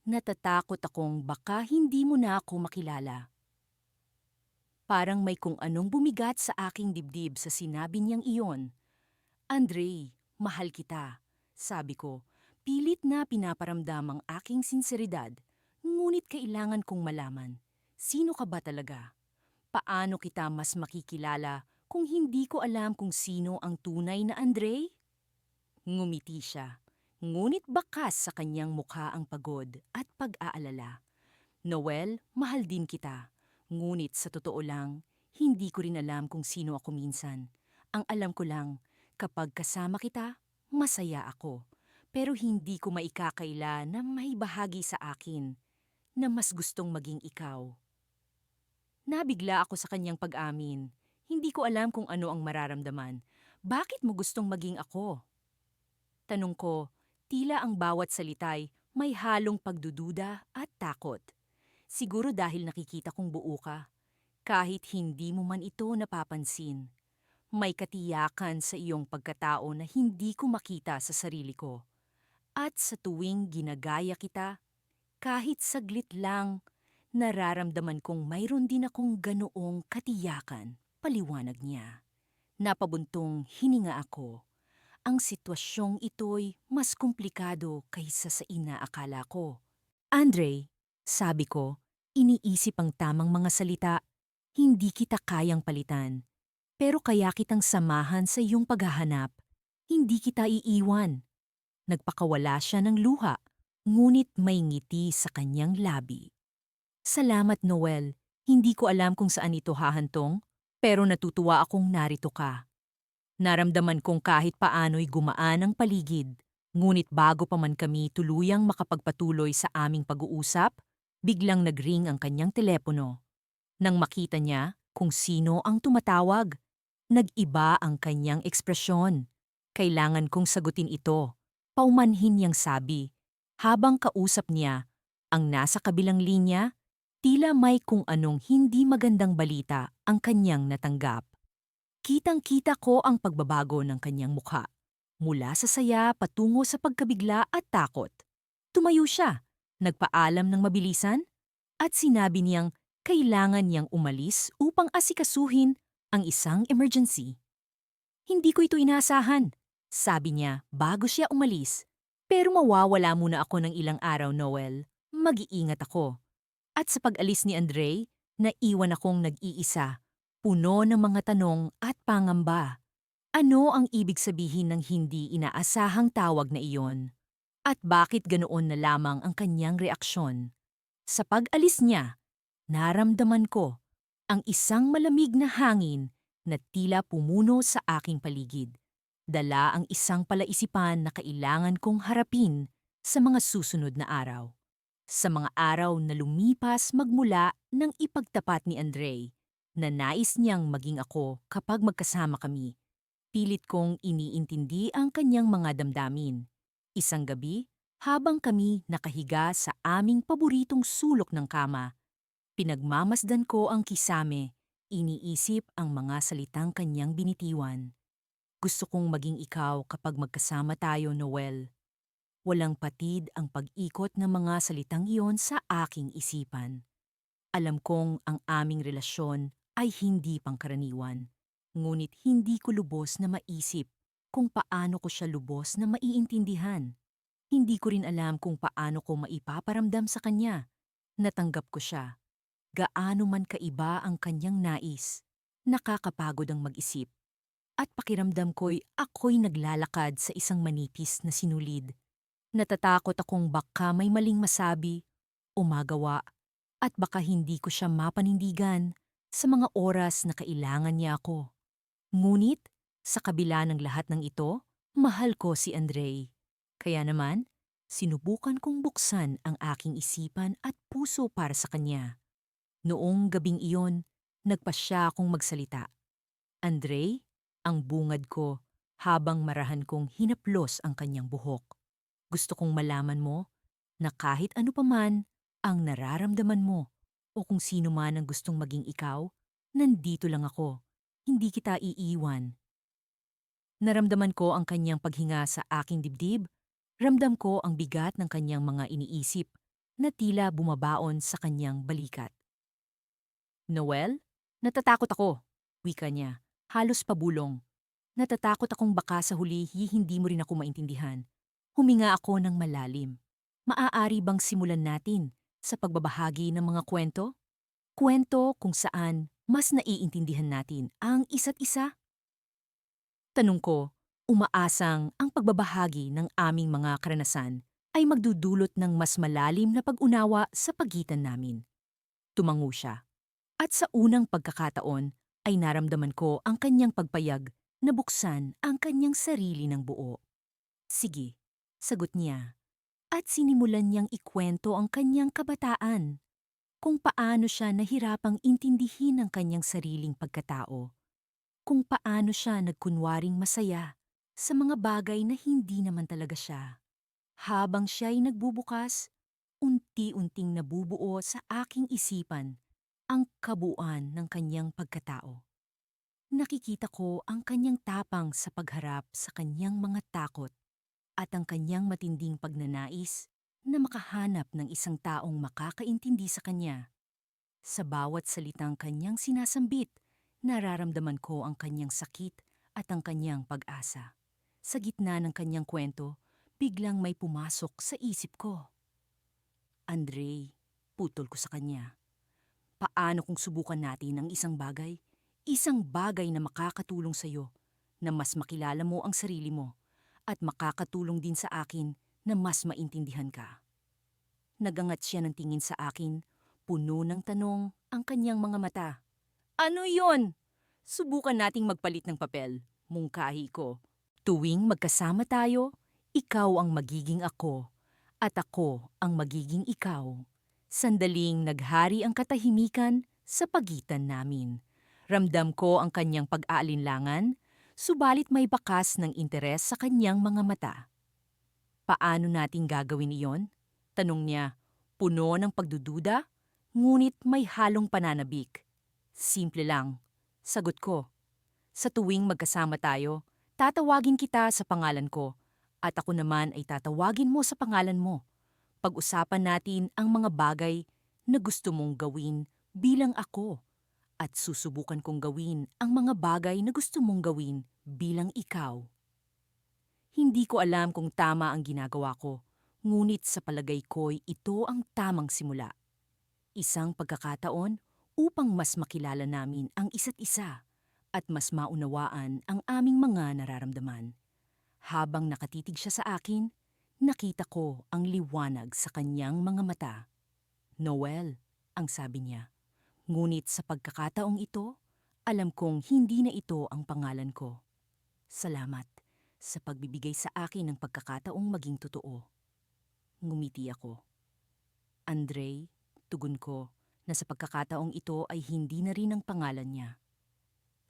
[SPEAKER 1] natatakot akong baka hindi mo na ako makilala. Parang may kung anong bumigat sa aking dibdib sa sinabi niyang iyon. Andre, mahal kita, sabi ko. Pilit na pinaparamdam ang aking sinseridad, ngunit kailangan kong malaman. Sino ka ba talaga? Paano kita mas makikilala kung hindi ko alam kung sino ang tunay na Andre? Ngumiti siya, ngunit bakas sa kanyang mukha ang pagod at pag-aalala. Noel, mahal din kita. Ngunit sa totoo lang, hindi ko rin alam kung sino ako minsan. Ang alam ko lang, kapag kasama kita, masaya ako. Pero hindi ko maikakaila na may bahagi sa akin na mas gustong maging ikaw. Nabigla ako sa kanyang pag-amin. Hindi ko alam kung ano ang mararamdaman. Bakit mo gustong maging ako? Tanong ko, tila ang bawat salitay may halong pagdududa at takot. Siguro dahil nakikita kong buo ka, kahit hindi mo man ito napapansin. May katiyakan sa iyong pagkatao na hindi ko makita sa sarili ko. At sa tuwing ginagaya kita, kahit saglit lang, nararamdaman kong mayroon din akong ganoong katiyakan, paliwanag niya. Napabuntong hininga ako. Ang sitwasyong ito'y mas komplikado kaysa sa inaakala ko. Andre, sabi ko, iniisip ang tamang mga salita. Hindi kita kayang palitan. Pero kaya kitang samahan sa iyong paghahanap. Hindi kita iiwan. Nagpakawala siya ng luha, ngunit may ngiti sa kanyang labi. Salamat, Noel. Hindi ko alam kung saan ito hahantong, pero natutuwa akong narito ka. Naramdaman kong kahit paano'y gumaan ang paligid, ngunit bago pa man kami tuluyang makapagpatuloy sa aming pag-uusap, biglang nagring ang kanyang telepono. Nang makita niya kung sino ang tumatawag, nag-iba ang kanyang ekspresyon. Kailangan kong sagutin ito. Paumanhin niyang sabi. Habang kausap niya, ang nasa kabilang linya, tila may kung anong hindi magandang balita ang kanyang natanggap. Kitang-kita ko ang pagbabago ng kanyang mukha, mula sa saya patungo sa pagkabigla at takot. Tumayo siya, nagpaalam ng mabilisan, at sinabi niyang kailangan niyang umalis upang asikasuhin ang isang emergency. Hindi ko ito inaasahan, sabi niya bago siya umalis. Pero mawawala muna ako ng ilang araw, Noel. Mag-iingat ako. At sa pag-alis ni Andre, naiwan akong nag-iisa, puno ng mga tanong at pangamba. Ano ang ibig sabihin ng hindi inaasahang tawag na iyon? At bakit ganoon na lamang ang kanyang reaksyon? Sa pag-alis niya, naramdaman ko ang isang malamig na hangin na tila pumuno sa aking paligid. Dala ang isang palaisipan na kailangan kong harapin sa mga susunod na araw. Sa mga araw na lumipas magmula ng ipagtapat ni Andre, na nais niyang maging ako kapag magkasama kami. Pilit kong iniintindi ang kanyang mga damdamin. Isang gabi, habang kami nakahiga sa aming paboritong sulok ng kama, pinagmamasdan ko ang kisame, iniisip ang mga salitang kanyang binitiwan. Gusto kong maging ikaw kapag magkasama tayo, Noel. Walang patid ang pag-ikot ng mga salitang iyon sa aking isipan. Alam kong ang aming relasyon ay hindi pangkaraniwan, ngunit hindi ko lubos na maisip kung paano ko siya lubos na maiintindihan. Hindi ko rin alam kung paano ko maipaparamdam sa kanya. Natanggap ko siya. Gaano man kaiba ang kanyang nais. Nakakapagod ang mag-isip. At pakiramdam ako'y naglalakad sa isang manipis na sinulid. Natatakot akong baka may maling masabi o magawa at baka hindi ko siya mapanindigan sa mga oras na kailangan niya ako. Ngunit, sa kabila ng lahat ng ito, mahal ko si Andre. Kaya naman, sinubukan kong buksan ang aking isipan at puso para sa kanya. Noong gabing iyon, nagpasya akong magsalita. Andre, ang bungad ko habang marahan kong hinaplos ang kanyang buhok. Gusto kong malaman mo na kahit ano paman ang nararamdaman mo o kung sino man ang gustong maging ikaw, nandito lang ako. Hindi kita iiwan. Naramdaman ko ang kanyang paghinga sa aking dibdib. Ramdam ko ang bigat ng kanyang mga iniisip na tila bumabaon sa kanyang balikat. Noel, natatakot ako, wika niya, halos pabulong. Natatakot akong baka sa huli hindi mo rin ako maintindihan. Huminga ako ng malalim. Maaari bang simulan natin sa pagbabahagi ng mga kwento? Kwento kung saan mas naiintindihan natin ang isa't isa? Tanong ko, umaasang ang pagbabahagi ng aming mga karanasan ay magdudulot ng mas malalim na pag-unawa sa pagitan namin. Tumango siya. At sa unang pagkakataon ay naramdaman ko ang kanyang pagpayag na buksan ang kanyang sarili ng buo. Sige, sagot niya. At sinimulan niyang ikwento ang kanyang kabataan, kung paano siya nahirapang intindihin ang kanyang sariling pagkatao, kung paano siya nagkunwaring masaya sa mga bagay na hindi naman talaga siya. Habang siya'y nagbubukas, unti-unting nabubuo sa aking isipan ang kabuuan ng kanyang pagkatao. Nakikita ko ang kanyang tapang sa pagharap sa kanyang mga takot at ang kanyang matinding pagnanais na makahanap ng isang taong makakaintindi sa kanya. Sa bawat salitang kanyang sinasambit, nararamdaman ko ang kanyang sakit at ang kanyang pag-asa. Sa gitna ng kanyang kwento, biglang may pumasok sa isip ko. Andre, putol ko sa kanya. Paano kung subukan natin ang isang bagay? Isang bagay na makakatulong sa iyo, na mas makilala mo ang sarili mo, at makakatulong din sa akin na mas maintindihan ka. Nagangat siya ng tingin sa akin, puno ng tanong ang kanyang mga mata. Ano yon? Subukan nating magpalit ng papel, mungkahi ko. Tuwing magkasama tayo, ikaw ang magiging ako, at ako ang magiging ikaw. Sandaling naghari ang katahimikan sa pagitan namin. Ramdam ko ang kanyang pag-aalinlangan, subalit may bakas ng interes sa kanyang mga mata. Paano natin gagawin iyon? Tanong niya, puno ng pagdududa, ngunit may halong pananabik. Simple lang, sagot ko. Sa tuwing magkasama tayo, tatawagin kita sa pangalan ko, at ako naman ay tatawagin mo sa pangalan mo. Pag-usapan natin ang mga bagay na gusto mong gawin bilang ako, at susubukan kong gawin ang mga bagay na gusto mong gawin bilang ikaw. Hindi ko alam kung tama ang ginagawa ko, ngunit sa palagay ko'y ito ang tamang simula. Isang pagkakataon upang mas makilala namin ang isa't isa at mas maunawaan ang aming mga nararamdaman. Habang nakatitig siya sa akin, nakita ko ang liwanag sa kanyang mga mata. Noel, ang sabi niya. Ngunit sa pagkakataong ito, Alam kong hindi na ito ang pangalan ko. Salamat sa pagbibigay sa akin ng pagkakataong maging totoo. Ngumiti ako. Andre, tugon ko na sa pagkakataong ito ay hindi na rin ang pangalan niya.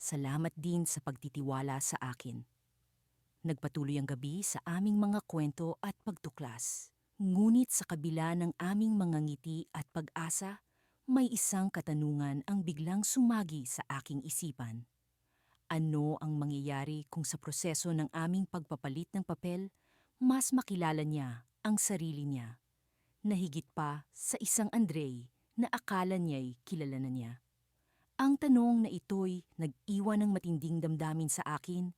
[SPEAKER 1] Salamat din sa pagtitiwala sa akin. Nagpatuloy ang gabi sa aming mga kwento at pagtuklas. Ngunit sa kabila ng aming mga ngiti at pag-asa, may isang katanungan ang biglang sumagi sa aking isipan. Ano ang mangyayari kung sa proseso ng aming pagpapalit ng papel, mas makilala niya ang sarili niya, na higit pa sa isang Andre na akala niya'y kilala na niya? Ang tanong na ito'y nag-iwan ng matinding damdamin sa akin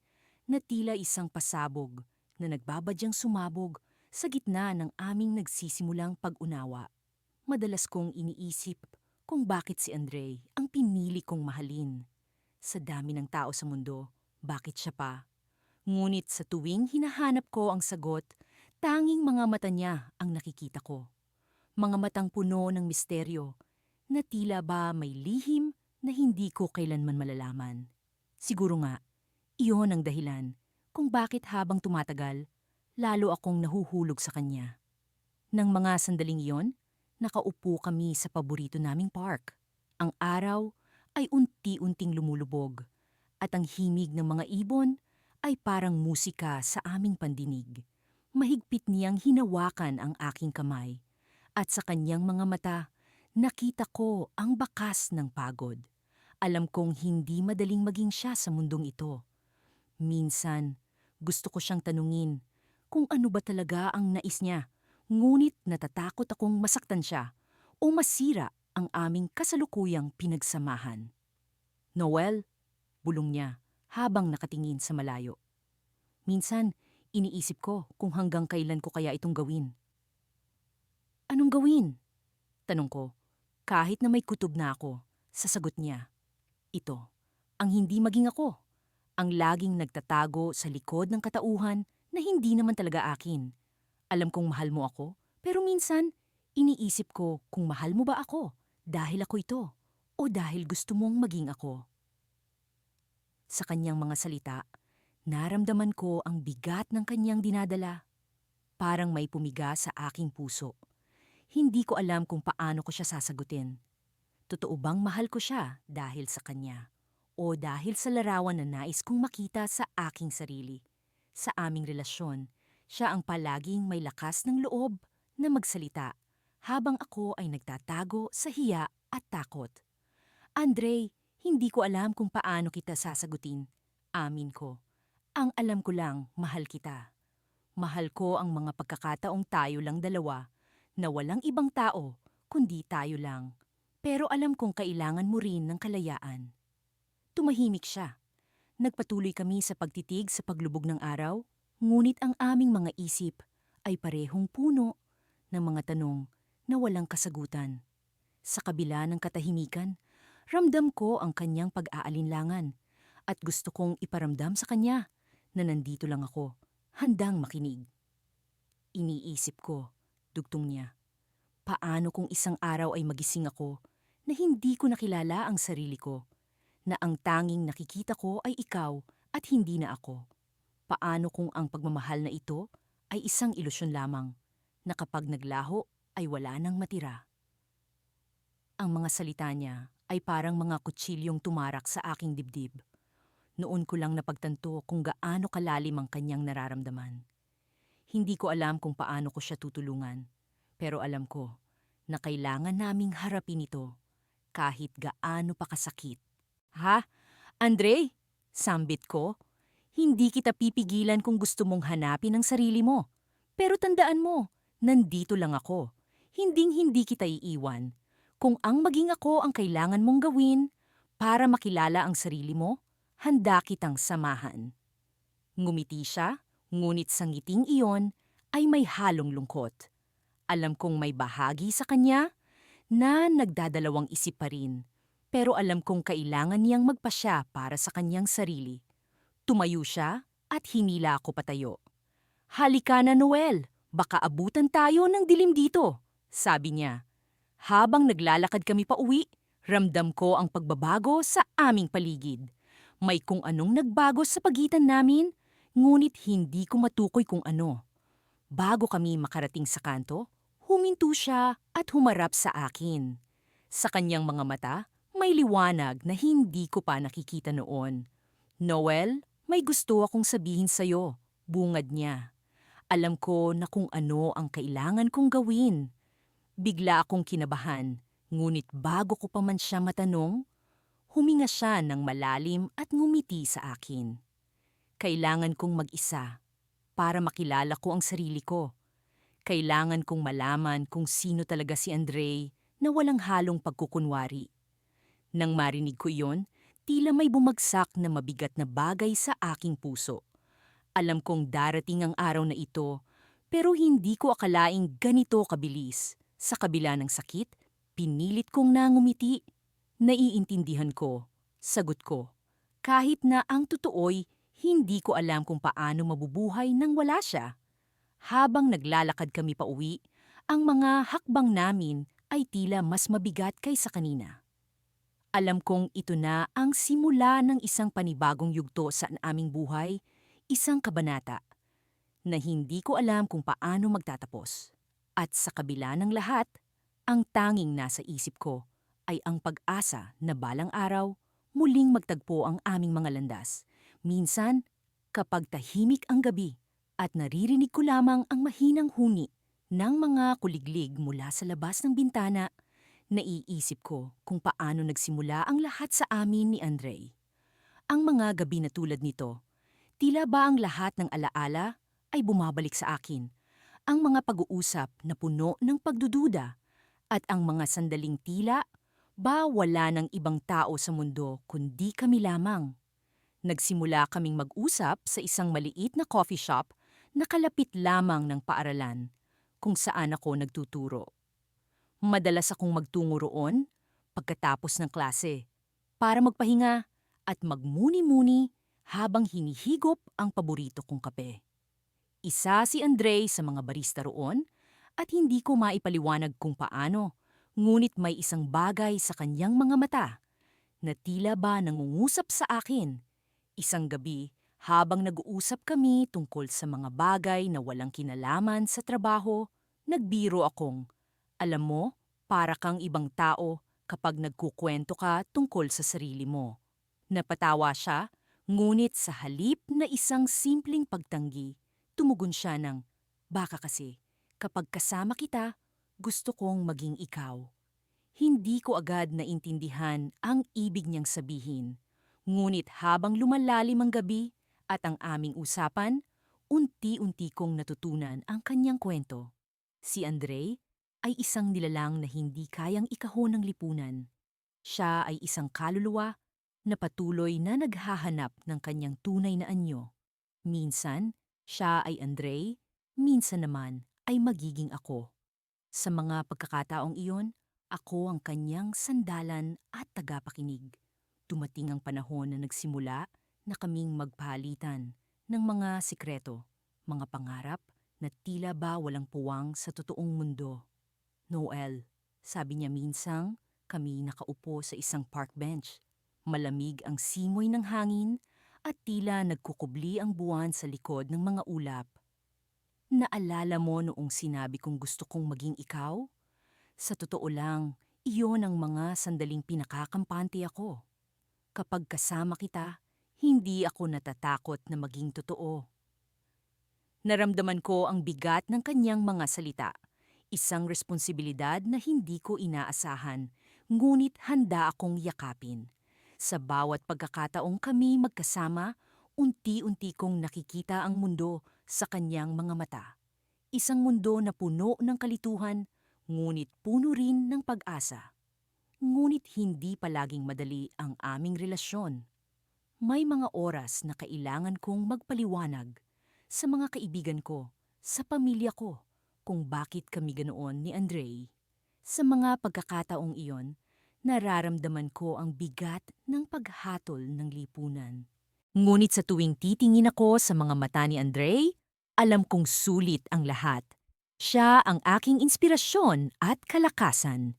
[SPEAKER 1] na tila isang pasabog na nagbabadyang sumabog sa gitna ng aming nagsisimulang pag-unawa. Madalas kong iniisip kung bakit si Andre ang pinili kong mahalin. Sa dami ng tao sa mundo, bakit siya pa? Ngunit sa tuwing hinahanap ko ang sagot, tanging mga mata niya ang nakikita ko. Mga matang puno ng misteryo na tila ba may lihim na hindi ko kailanman malalaman. Siguro nga, iyon ang dahilan kung bakit habang tumatagal, lalo akong nahuhulog sa kanya. Nang mga sandaling iyon, nakaupo kami sa paborito naming park. Ang araw ay unti-unting lumulubog at ang himig ng mga ibon ay parang musika sa aming pandinig. Mahigpit niyang hinawakan ang aking kamay at sa kanyang mga mata nakita ko ang bakas ng pagod. Alam kong hindi madaling maging siya sa mundong ito. Minsan, gusto ko siyang tanungin kung ano ba talaga ang nais niya, ngunit natatakot akong masaktan siya o masira ang aming kasalukuyang pinagsamahan. Noel, bulong niya habang nakatingin sa malayo. Minsan, iniisip ko kung hanggang kailan ko kaya itong gawin. Anong gawin? Tanong ko, kahit na may kutob na ako, sasagot niya. Ito, ang hindi maging ako. Ang laging nagtatago sa likod ng katauhan na hindi naman talaga akin. Alam kong mahal mo ako, pero minsan, iniisip ko kung mahal mo ba ako dahil ako ito o dahil gusto mong maging ako. Sa kanyang mga salita, naramdaman ko ang bigat ng kanyang dinadala. Parang may pumiga sa aking puso. Hindi ko alam kung paano ko siya sasagutin. Totoo bang mahal ko siya dahil sa kanya? O dahil sa larawan na nais kong makita sa aking sarili? Sa aming relasyon, siya ang palaging may lakas ng loob na magsalita habang ako ay nagtatago sa hiya at takot. Andre, hindi ko alam kung paano kita sasagutin. Amin ko. Ang alam ko lang, mahal kita. Mahal ko ang mga pagkakataong tayo lang dalawa, na walang ibang tao, kundi tayo lang. Pero alam kong kailangan mo rin ng kalayaan. Tumahimik siya. Nagpatuloy kami sa pagtitig sa paglubog ng araw, ngunit ang aming mga isip ay parehong puno ng mga tanong na walang kasagutan. Sa kabila ng katahimikan, ramdam ko ang kanyang pag-aalinlangan at gusto kong iparamdam sa kanya na nandito lang ako, handang makinig. Iniisip ko, dugtong niya, paano kung isang araw ay magising ako na hindi ko nakilala ang sarili ko, na ang tanging nakikita ko ay ikaw at hindi na ako? Paano kung ang pagmamahal na ito ay isang ilusyon lamang, na kapag naglaho ay wala nang matira? Ang mga salita niya ay parang mga kutsilyong tumarak sa aking dibdib. Noon ko lang napagtanto kung gaano kalalim ang kanyang nararamdaman. Hindi ko alam kung paano ko siya tutulungan, pero alam ko na kailangan naming harapin ito kahit gaano pa kasakit. Ha? Andre? Sambit ko. Hindi kita pipigilan kung gusto mong hanapin ang sarili mo. Pero tandaan mo, nandito lang ako. Hinding-hindi kita iiwan. Kung ang maging ako ang kailangan mong gawin para makilala ang sarili mo, handa kitang samahan. Ngumiti siya, ngunit sa ngiting iyon ay may halong lungkot. Alam kong may bahagi sa kanya na nagdadalawang isip pa rin, pero alam kong kailangan niyang magpasya para sa kanyang sarili. Tumayo siya at hinila ako patayo. Halika na, Noel, baka abutan tayo ng dilim dito, sabi niya. Habang naglalakad kami pa uwi, Ramdam ko ang pagbabago sa aming paligid. May kung anong nagbago sa pagitan namin, ngunit hindi ko matukoy kung ano. Bago kami makarating sa kanto, huminto siya at humarap sa akin. Sa kanyang mga mata, may liwanag na hindi ko pa nakikita noon. Noel, may gusto akong sabihin sa'yo, bungad niya. Alam ko na kung ano ang kailangan kong gawin. Bigla akong kinabahan, ngunit bago ko pa man siya matanong, huminga siya ng malalim at ngumiti sa akin. Kailangan kong mag-isa para makilala ko ang sarili ko. Kailangan kong malaman kung sino talaga si Andre na walang halong pagkukunwari. Nang marinig ko iyon, tila may bumagsak na mabigat na bagay sa aking puso. Alam kong darating ang araw na ito, pero hindi ko akalaing ganito kabilis. Sa kabila ng sakit, pinilit kong nangumiti. Naiintindihan ko, sagot ko. Kahit na ang totoo'y hindi ko alam kung paano mabubuhay nang wala siya. Habang naglalakad kami pauwi, ang mga hakbang namin ay tila mas mabigat kaysa kanina. Alam kong ito na ang simula ng isang panibagong yugto sa aming buhay, isang kabanata na hindi ko alam kung paano magtatapos. At sa kabila ng lahat, ang tanging nasa isip ko ay ang pag-asa na balang araw muling magtagpo ang aming mga landas. Minsan, kapag tahimik ang gabi at naririnig ko lamang ang mahinang huni ng mga kuliglig mula sa labas ng bintana, naiisip ko kung paano nagsimula ang lahat sa amin ni Andre. Ang mga gabi na tulad nito, tila ba ang lahat ng alaala ay bumabalik sa akin. Ang mga pag-uusap na puno ng pagdududa at ang mga sandaling tila ba wala ng ibang tao sa mundo kundi kami lamang. Nagsimula kaming mag-usap sa isang maliit na coffee shop na kalapit lamang ng paaralan kung saan ako nagtuturo. Madalas akong magtungo roon pagkatapos ng klase para magpahinga at magmuni-muni habang hinihigop ang paborito kong kape. Isa si Andre sa mga barista roon at hindi ko maipaliwanag kung paano, ngunit may isang bagay sa kanyang mga mata na tila ba nangungusap sa akin. Isang gabi, habang nag-uusap kami tungkol sa mga bagay na walang kinalaman sa trabaho, nagbiro akong, alam mo, para kang ibang tao kapag nagkukwento ka tungkol sa sarili mo. Napatawa siya, ngunit sa halip na isang simpleng pagtanggi, tumugon siya ng, baka kasi, kapag kasama kita, gusto kong maging ikaw. Hindi ko agad naintindihan ang ibig niyang sabihin. Ngunit habang lumalalim ang gabi at ang aming usapan, unti-unti kong natutunan ang kanyang kwento. Si Andre ay isang nilalang na hindi kayang ikahon ng lipunan. Siya ay isang kaluluwa na patuloy na naghahanap ng kanyang tunay na anyo. Minsan, siya ay Andre, minsan naman ay magiging ako. Sa mga pagkakataong iyon, ako ang kanyang sandalan at tagapakinig. Dumating ang panahon na nagsimula na kaming magpalitan ng mga sikreto, mga pangarap na tila ba walang puwang sa totoong mundo. Noel, sabi niya minsang kami nakaupo sa isang park bench. Malamig ang simoy ng hangin at tila nagkukubli ang buwan sa likod ng mga ulap. Naalala mo noong sinabi kong gusto kong maging ikaw? Sa totoo lang, iyon ang mga sandaling pinakakampante ako. Kapag kasama kita, hindi ako natatakot na maging totoo. Naramdaman ko ang bigat ng kanyang mga salita. Isang responsibilidad na hindi ko inaasahan, ngunit handa akong yakapin. Sa bawat pagkakataong kami magkasama, unti-unti kong nakikita ang mundo sa kanyang mga mata. Isang mundo na puno ng kalituhan, ngunit puno rin ng pag-asa. Ngunit hindi palaging madali ang aming relasyon. May mga oras na kailangan kong magpaliwanag sa mga kaibigan ko, sa pamilya ko, kung bakit kami ganoon ni Andre. Sa mga pagkakataong iyon, nararamdaman ko ang bigat ng paghatol ng lipunan. Ngunit sa tuwing titingin ako sa mga mata ni Andre, alam kong sulit ang lahat. Siya ang aking inspirasyon at kalakasan.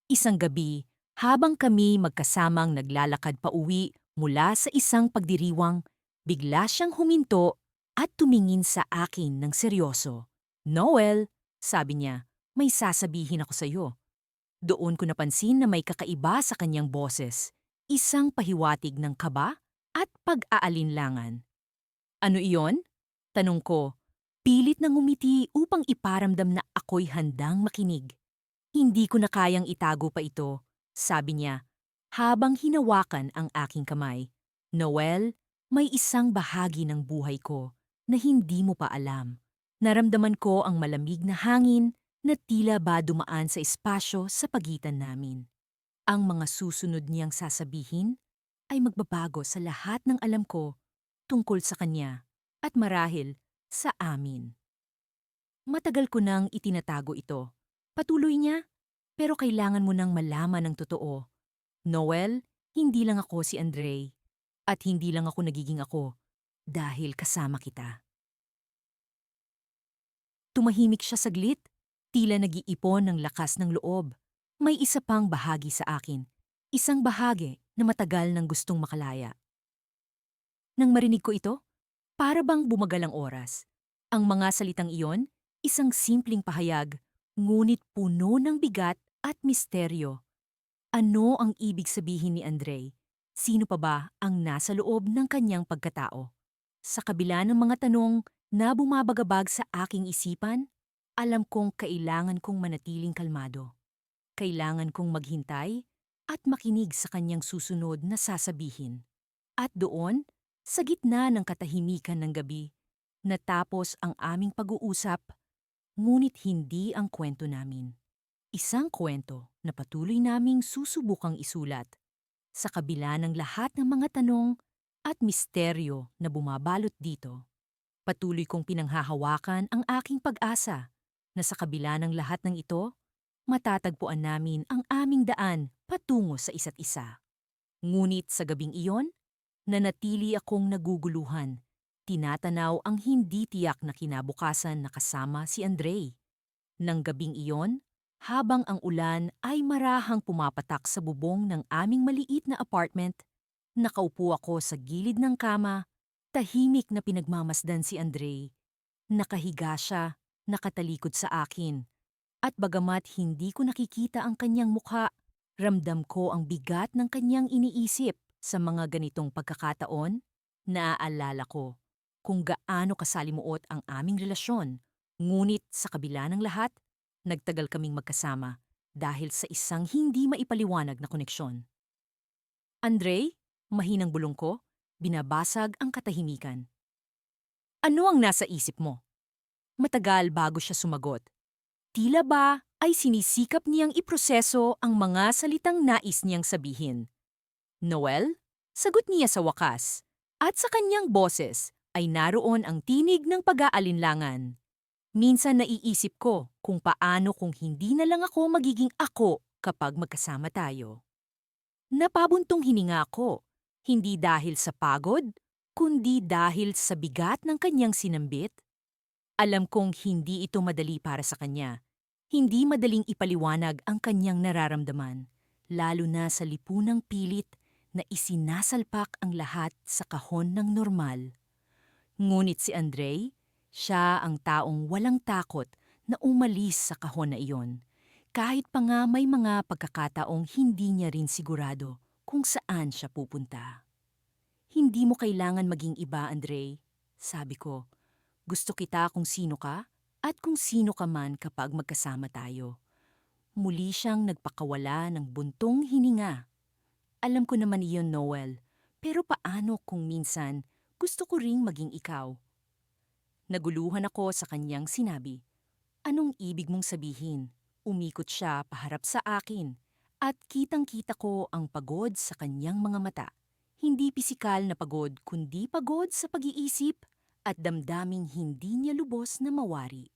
[SPEAKER 1] Isang gabi, Habang kami magkasamang naglalakad pa uwi mula sa isang pagdiriwang, bigla siyang huminto at tumingin sa akin ng seryoso. "Noel," sabi niya, "may sasabihin ako sa iyo." Doon ko napansin na may kakaiba sa kanyang boses, isang pahiwatig ng kaba at pag-aalinlangan. "Ano iyon?" tanong ko. Pilit na ngumiti upang iparamdam na ako'y handang makinig. "Hindi ko na kayang itago pa ito," sabi niya, habang hinawakan ang aking kamay. "Noel, may isang bahagi ng buhay ko na hindi mo pa alam." Naramdaman ko ang malamig na hangin na tila ba dumaan sa espasyo sa pagitan namin. Ang mga susunod niyang sasabihin ay magbabago sa lahat ng alam ko tungkol sa kanya at marahil sa amin. Matagal ko nang itinatago ito. Patuloy niya, pero kailangan mo nang malaman ng totoo. "Noel, hindi lang ako si Andre. At hindi lang ako nagiging ako dahil kasama kita." Tumahimik siya saglit, tila nag-iipon ng lakas ng loob. May isa pang bahagi sa akin. Isang bahagi na matagal nang gustong makalaya. Nang marinig ko ito, para bang bumagal ang oras. Ang mga salitang iyon, isang simpleng pahayag, ngunit puno ng bigat at misteryo. Ano ang ibig sabihin ni Andre? Sino pa ba ang nasa loob ng kanyang pagkatao? Sa kabila ng mga tanong na bumabagabag sa aking isipan, alam kong kailangan kong manatiling kalmado. Kailangan kong maghintay at makinig sa kanyang susunod na sasabihin. At doon, sa gitna ng katahimikan ng gabi, natapos ang aming pag-uusap, ngunit hindi ang kwento namin. Isang kwento na patuloy naming susubukang isulat sa kabila ng lahat ng mga tanong at misteryo na bumabalot dito. Patuloy kong pinanghahawakan ang aking pag-asa na sa kabila ng lahat ng ito, matatagpuan namin ang aming daan patungo sa isa't isa. Ngunit sa gabing iyon, nanatili akong naguguluhan. Tinatanaw ang hindi tiyak na kinabukasan na kasama si Andre. Nang gabing iyon, habang ang ulan ay marahang pumapatak sa bubong ng aming maliit na apartment, nakaupo ako sa gilid ng kama, tahimik na pinagmamasdan si Andre. Nakahiga siya, nakatalikod sa akin. At bagamat hindi ko nakikita ang kanyang mukha, ramdam ko ang bigat ng kanyang iniisip. Sa mga ganitong pagkakataon, naaalala ko kung gaano kasalimuot ang aming relasyon. Ngunit sa kabila ng lahat, nagtagal kaming magkasama dahil sa isang hindi maipaliwanag na koneksyon. "Andre?" Mahinang bulong ko, binabasag ang katahimikan. "Ano ang nasa isip mo?" Matagal bago siya sumagot. Tila ba ay sinisikap niyang iproseso ang mga salitang nais niyang sabihin. "Noel?" Sagot niya sa wakas. At sa kanyang boses ay naroon ang tinig ng pag-aalinlangan. Minsan naiisip ko kung paano kung hindi na lang ako magiging ako kapag magkasama tayo. Napabuntong hininga ako, hindi dahil sa pagod, kundi dahil sa bigat ng kanyang sinambit. Alam kong hindi ito madali para sa kanya. Hindi madaling ipaliwanag ang kanyang nararamdaman, lalo na sa lipunang pilit na isinasalpak ang lahat sa kahon ng normal. Ngunit si Andre, siya ang taong walang takot na umalis sa kahon na iyon. Kahit pa nga may mga pagkakataong hindi niya rin sigurado kung saan siya pupunta. "Hindi mo kailangan maging iba, Andre," sabi ko. "Gusto kita kung sino ka at kung sino ka man kapag magkasama tayo." Muli siyang nagpakawala ng buntong hininga. "Alam ko naman iyon, Noel. Pero paano kung minsan gusto ko ring maging ikaw?" Naguluhan ako sa kanyang sinabi. "Anong ibig mong sabihin?" Umikot siya paharap sa akin at kitang-kita ko ang pagod sa kanyang mga mata. Hindi pisikal na pagod kundi pagod sa pag-iisip at damdaming hindi niya lubos na mawari.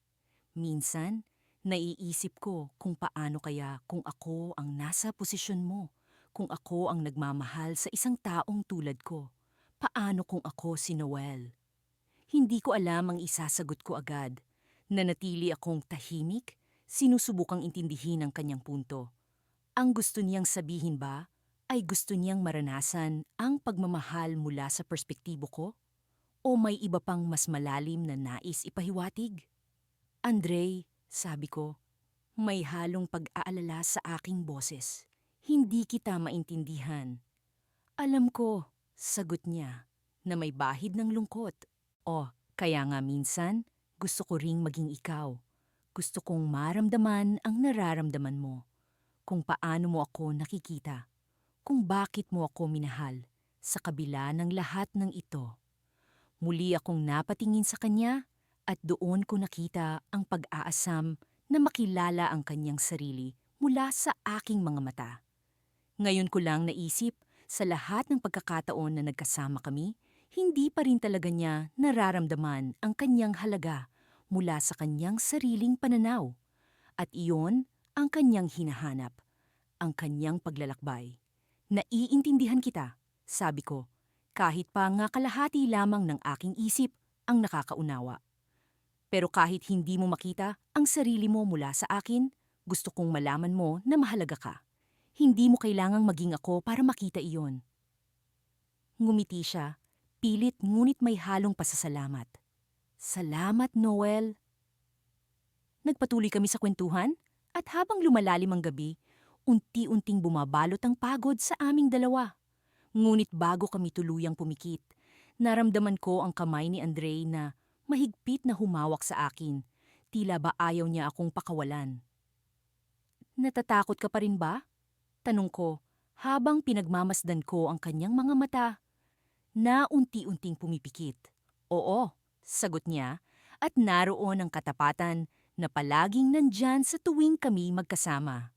[SPEAKER 1] Minsan, naiisip ko kung paano kaya kung ako ang nasa posisyon mo, kung ako ang nagmamahal sa isang taong tulad ko. Paano kung ako si Noel? Hindi ko alam ang isasagot ko agad. Nanatili akong tahimik, sinusubukang intindihin ang kanyang punto. Ang gusto niyang sabihin ba ay gusto niyang maranasan ang pagmamahal mula sa perspektibo ko? O may iba pang mas malalim na nais ipahiwatig? Andre, sabi ko, may halong pag-aalala sa aking boses. Hindi kita maintindihan. Alam ko, sagot niya, na may bahid ng lungkot. O, kaya nga minsan, gusto ko ring maging ikaw. Gusto kong maramdaman ang nararamdaman mo. Kung paano mo ako nakikita. Kung bakit mo ako minahal sa kabila ng lahat ng ito. Muli akong napatingin sa kanya at doon ko nakita ang pag-aasam na makilala ang kanyang sarili mula sa aking mga mata. Ngayon ko lang naisip, sa lahat ng pagkakataon na nagkasama kami, hindi pa rin talaga niya nararamdaman ang kanyang halaga mula sa kanyang sariling pananaw. At iyon ang kanyang hinahanap, ang kanyang paglalakbay. Naiintindihan kita, sabi ko, kahit pa nga kalahati lamang ng aking isip ang nakakaunawa. Pero kahit hindi mo makita ang sarili mo mula sa akin, gusto kong malaman mo na mahalaga ka. Hindi mo kailangang maging ako para makita iyon. Ngumiti siya, pilit ngunit may halong pasasalamat. Salamat, Noel. Nagpatuloy kami sa kwentuhan at habang lumalalim ang gabi, unti-unting bumabalot ang pagod sa aming dalawa. Ngunit bago kami tuluyang pumikit, naramdaman ko ang kamay ni Andre na mahigpit na humawak sa akin. Tila ba ayaw niya akong pakawalan. Natatakot ka pa rin ba? Tanong ko habang pinagmamasdan ko ang kanyang mga mata na unti-unting pumipikit. Oo, sagot niya at naroon ang katapatan na palaging nandyan sa tuwing kami magkasama.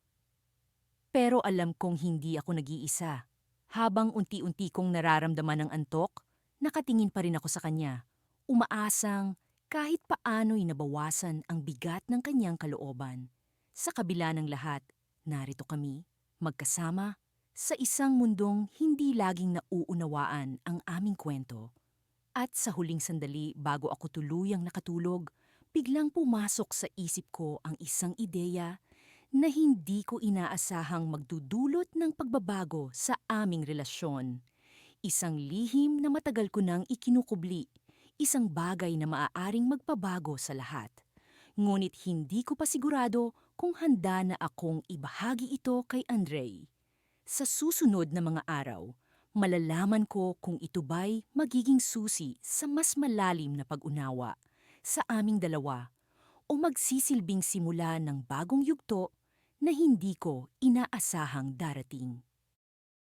[SPEAKER 1] Pero alam kong hindi ako nag-iisa. Habang unti-unti kong nararamdaman ang antok, nakatingin pa rin ako sa kanya. Umaasang kahit paano'y nabawasan ang bigat ng kanyang kalooban. Sa kabila ng lahat, narito kami, magkasama, sa isang mundong hindi laging nauunawaan ang aming kwento. At sa huling sandali bago ako tuluyang nakatulog, biglang pumasok sa isip ko ang isang ideya na hindi ko inaasahang magdudulot ng pagbabago sa aming relasyon. Isang lihim na matagal ko nang ikinukubli, isang bagay na maaaring magpabago sa lahat. Ngunit hindi ko pa sigurado kung handa na akong ibahagi ito kay Andre. Sa susunod na mga araw, malalaman ko kung ito ba'y magiging susi sa mas malalim na pag-unawa sa aming dalawa o magsisilbing simula ng bagong yugto na hindi ko inaasahang darating.